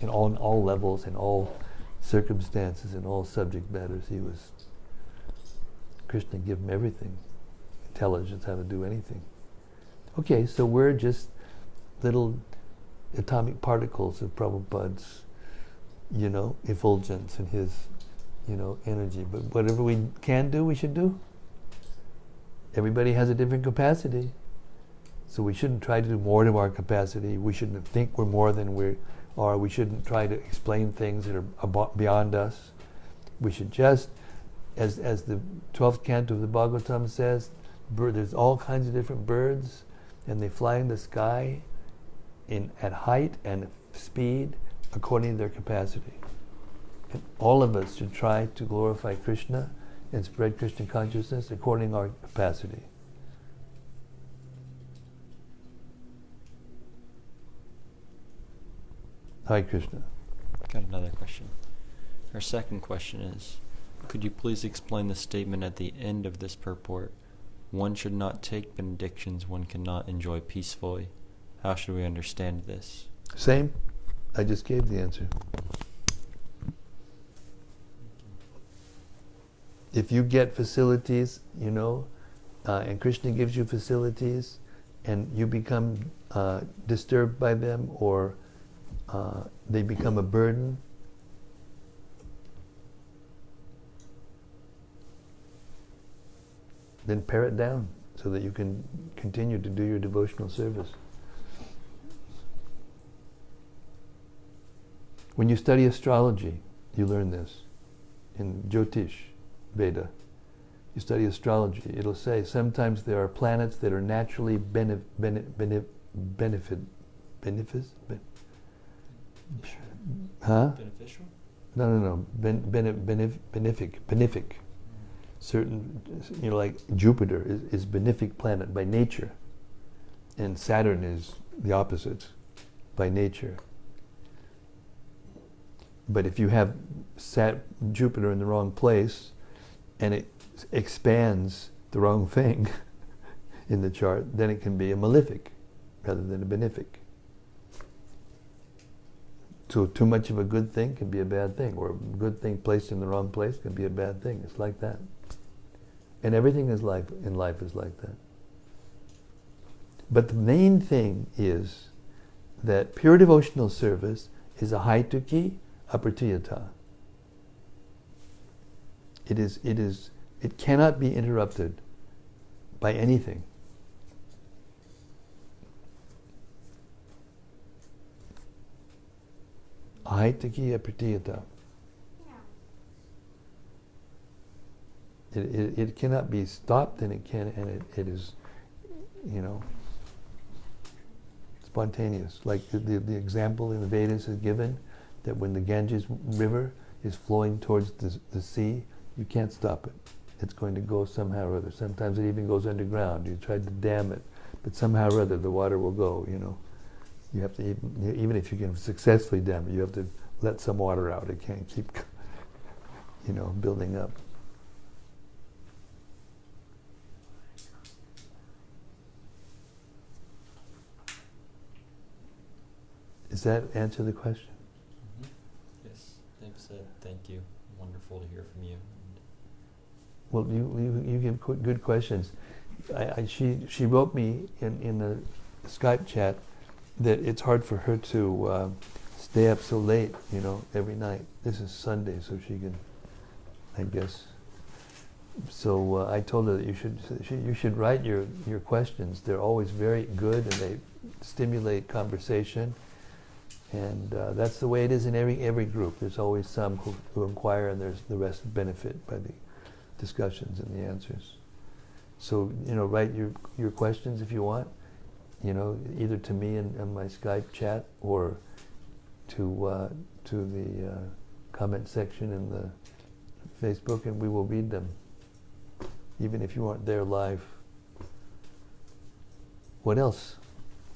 in all levels, in all circumstances, in all subject matters. Krishna gave him everything, intelligence, how to do anything. Okay, so we're just little atomic particles of Prabhupada's, effulgence and his, energy. But whatever we can do, we should do. Everybody has a different capacity. So we shouldn't try to do more to our capacity. We shouldn't think we're more than we are. We shouldn't try to explain things that are beyond us. We should just, as the 12th canto of the Bhagavatam says, there's all kinds of different birds, and they fly in the sky at height and speed according to their capacity. And all of us should try to glorify Krishna and spread Krishna consciousness according to our capacity. Hare Krishna. Got another question. Our second question is, could you please explain the statement at the end of this purport, one should not take benedictions one cannot enjoy peacefully? How should we understand this? Same. I just gave the answer. If you get facilities, and Krishna gives you facilities, and you become disturbed by them, or they become a burden, then pare it down so that you can continue to do your devotional service. When you study astrology, you learn this. In Jyotish Veda, you study astrology, it'll say sometimes there are planets that are naturally beneficial. No. Benefic. Certain, like Jupiter is benefic planet by nature, and Saturn is the opposite by nature. But if you have Jupiter in the wrong place, and it expands the wrong thing in the chart, then it can be a malefic rather than a benefic. So too much of a good thing can be a bad thing, or a good thing placed in the wrong place can be a bad thing. It's like that. And everything in life is like that. But the main thing is that pure devotional service is a haituki apratiyata. It cannot be interrupted by anything. Ahaitaki apratiyata. It cannot be stopped, and it is, spontaneous. Like the example in the Vedas is given, that when the Ganges river is flowing towards the sea, you can't stop it. It's going to go somehow or other. Sometimes it even goes underground. You try to dam it, but somehow or other the water will go, You have to, even if you can successfully dam it, you have to let some water out. It can't keep, building up. Does that answer the question? Mm-hmm. Yes. Thank you. Wonderful to hear from you. Well, you give good questions. She wrote me in the Skype chat that it's hard for her to stay up so late, every night. This is Sunday, so she can, I guess. So I told her that you should write your questions. They're always very good, and they stimulate conversation. And that's the way it is in every group. There's always some who inquire, and there's the rest benefit by the discussions and the answers. So, write your questions if you want, either to me in my Skype chat, or to the comment section in the Facebook, and we will read them. even if you aren't there live. What else?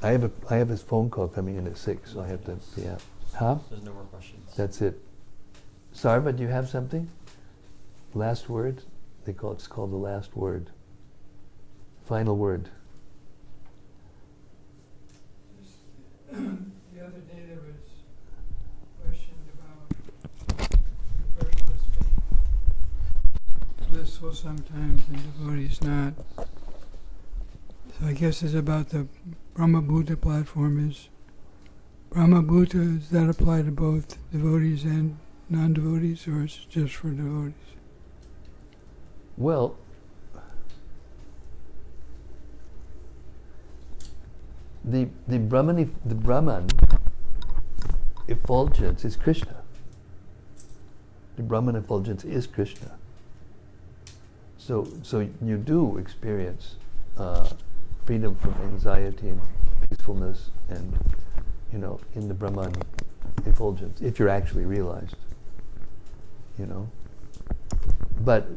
I have this phone call coming in at 6, so I have to be out. Huh? There's no more questions. That's it. Sarva, do you have something? Last word? It's called the last word. Final word. The other day there was a question about the purpose being blissful sometimes and devotees not. So I guess it's about the Brahmabhuta platform. Is Brahmabhuta, does that apply to both devotees and non-devotees, or is it just for devotees? Well, the Brahman effulgence is Krishna. The Brahman effulgence is Krishna. So you do experience freedom from anxiety and peacefulness, and in the Brahman effulgence, if you're actually realized. But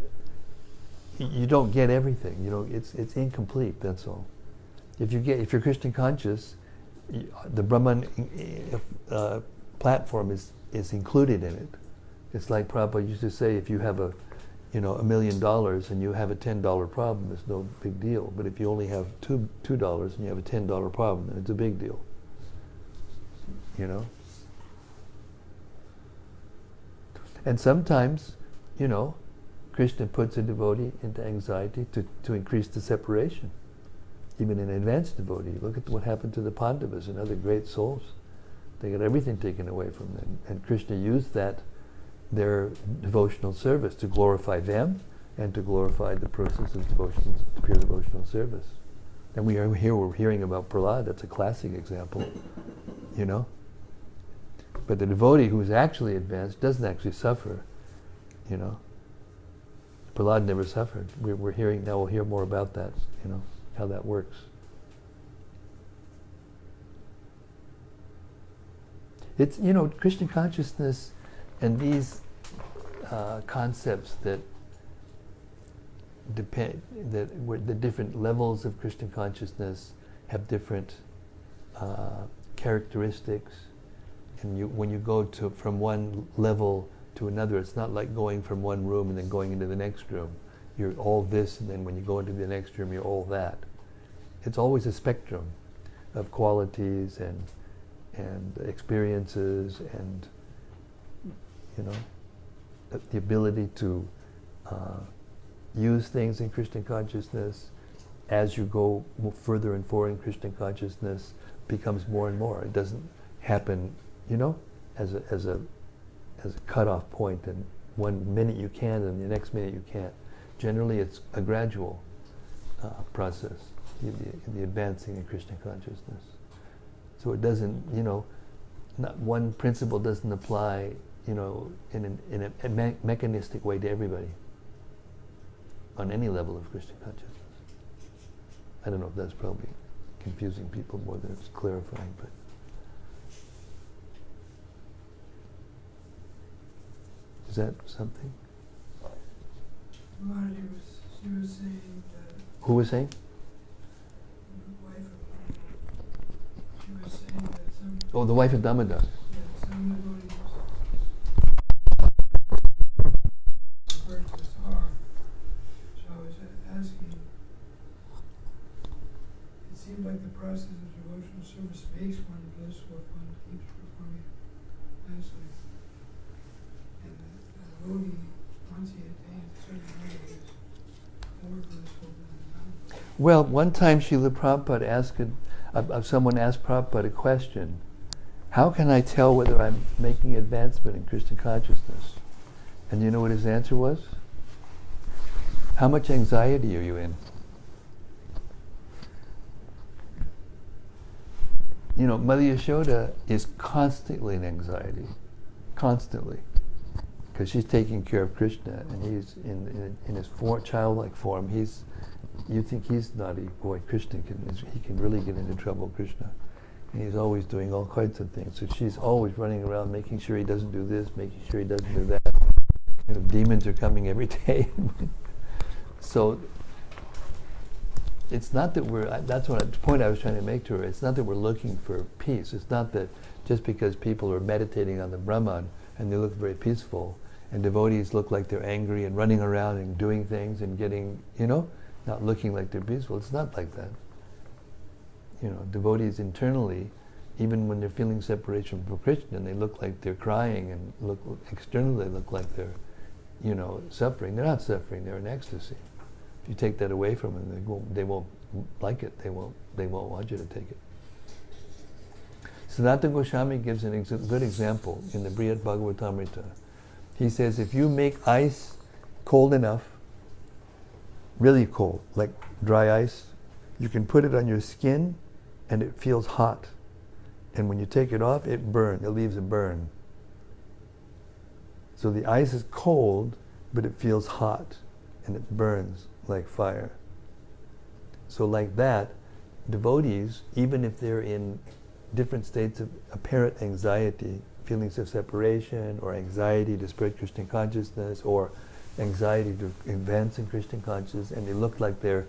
you don't get everything. It's incomplete. That's all. If you're Krishna conscious, the Brahman platform is included in it. It's like Prabhupada used to say, if you have $1 million and you have a $10 problem, it's no big deal. But if you only have $2 and you have a $10 problem, then it's a big deal. And sometimes, Krishna puts a devotee into anxiety to increase the separation. Even an advanced devotee. Look at what happened to the Pandavas and other great souls. They got everything taken away from them. And Krishna used their devotional service to glorify them and to glorify the process of pure devotional service. And we're hearing about Prahlad. That's a classic example, But the devotee who is actually advanced doesn't actually suffer, Prahlad never suffered. We'll hear more about that, how that works. It's, Krishna consciousness and these concepts that depend, the different levels of Krishna consciousness have different characteristics. And when you go from one level to another, it's not like going from one room and then going into the next room. You're all this, and then when you go into the next room, you're all that. It's always a spectrum of qualities and experiences, and the ability to use things in Krishna consciousness as you go further and forward in Krishna consciousness becomes more and more. It doesn't happen, as a cutoff point, and one minute you can and the next minute you can't. Generally, it's a gradual process, the advancing in Krishna consciousness. So it doesn't, not one principle doesn't apply, in a mechanistic way to everybody on any level of Krishna consciousness. I don't know if that's probably confusing people more than it's clarifying, but. Is that something? She was saying that. Who was saying? The wife of, she was saying that some. Oh, the wife of Damodar. Yeah, some devotees referred to as are. So I was asking. It seemed like the process of devotional service makes one blissful if one keeps performing nicely. And the devotee, once he attains a certain level, is more blissful than the non. Well, one time Srila Prabhupada someone asked Prabhupada a question. How can I tell whether I'm making advancement in Krishna consciousness? And you know what his answer was? How much anxiety are you in? Mother Yashoda is constantly in anxiety. Constantly. Because she's taking care of Krishna, and he's in his childlike form. You think he's naughty, boy. Krishna can really get into trouble. Krishna, and he's always doing all kinds of things. So she's always running around, making sure he doesn't do this, making sure he doesn't do that. Demons are coming every day. So it's not that that's the point I was trying to make to her. It's not that we're looking for peace. It's not that just because people are meditating on the Brahman and they look very peaceful, and devotees look like they're angry and running around and doing things and getting, not looking like they're peaceful. It's not like that. Devotees internally, even when they're feeling separation from Krishna, they look like they're crying, and externally they look like they're, suffering. They're not suffering. They're in ecstasy. If you take that away from them, they won't like it. They won't want you to take it. Sanatana Goswami gives a good example in the Brihad Bhagavatamrita. He says, if you make ice cold enough, really cold, like dry ice, you can put it on your skin and it feels hot. And when you take it off, it leaves a burn. So the ice is cold, but it feels hot and it burns like fire. So like that, devotees, even if they're in different states of apparent anxiety, feelings of separation, or anxiety to spread Krishna consciousness, or anxiety to advance in Krishna consciousness, and they look like they're,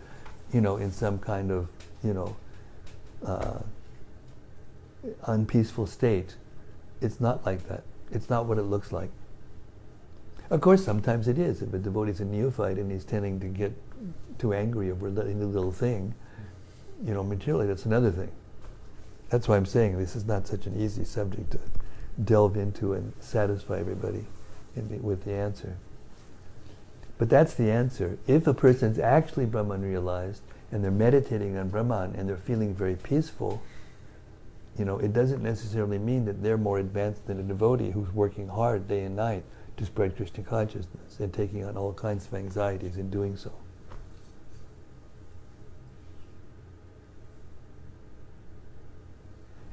in some kind of, unpeaceful state. It's not like that. It's not what it looks like. Of course, sometimes it is. If a devotee's a neophyte and he's tending to get too angry over any little thing, materially, that's another thing. That's why I'm saying this is not such an easy subject to delve into and satisfy everybody with the answer. But that's the answer. If a person's actually Brahman realized and they're meditating on Brahman and they're feeling very peaceful, it doesn't necessarily mean that they're more advanced than a devotee who's working hard day and night to spread Krishna consciousness and taking on all kinds of anxieties in doing so.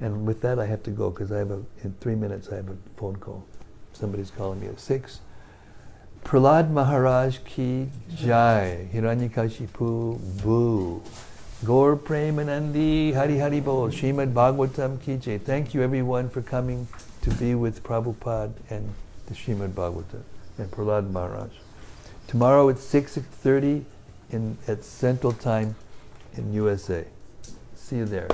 And with that I have to go because in 3 minutes I have a phone call. Somebody's calling me at 6. Prahlad Maharaj ki jai. Hiranyakasipu boo. Gaur Premanandi Hari Hari Bol. Srimad-Bhagavatam ki jai. Thank you everyone for coming to be with Prabhupada and the Srimad-Bhagavatam and Prahlad Maharaj. Tomorrow at 6:30 at Central Time in USA. See you there.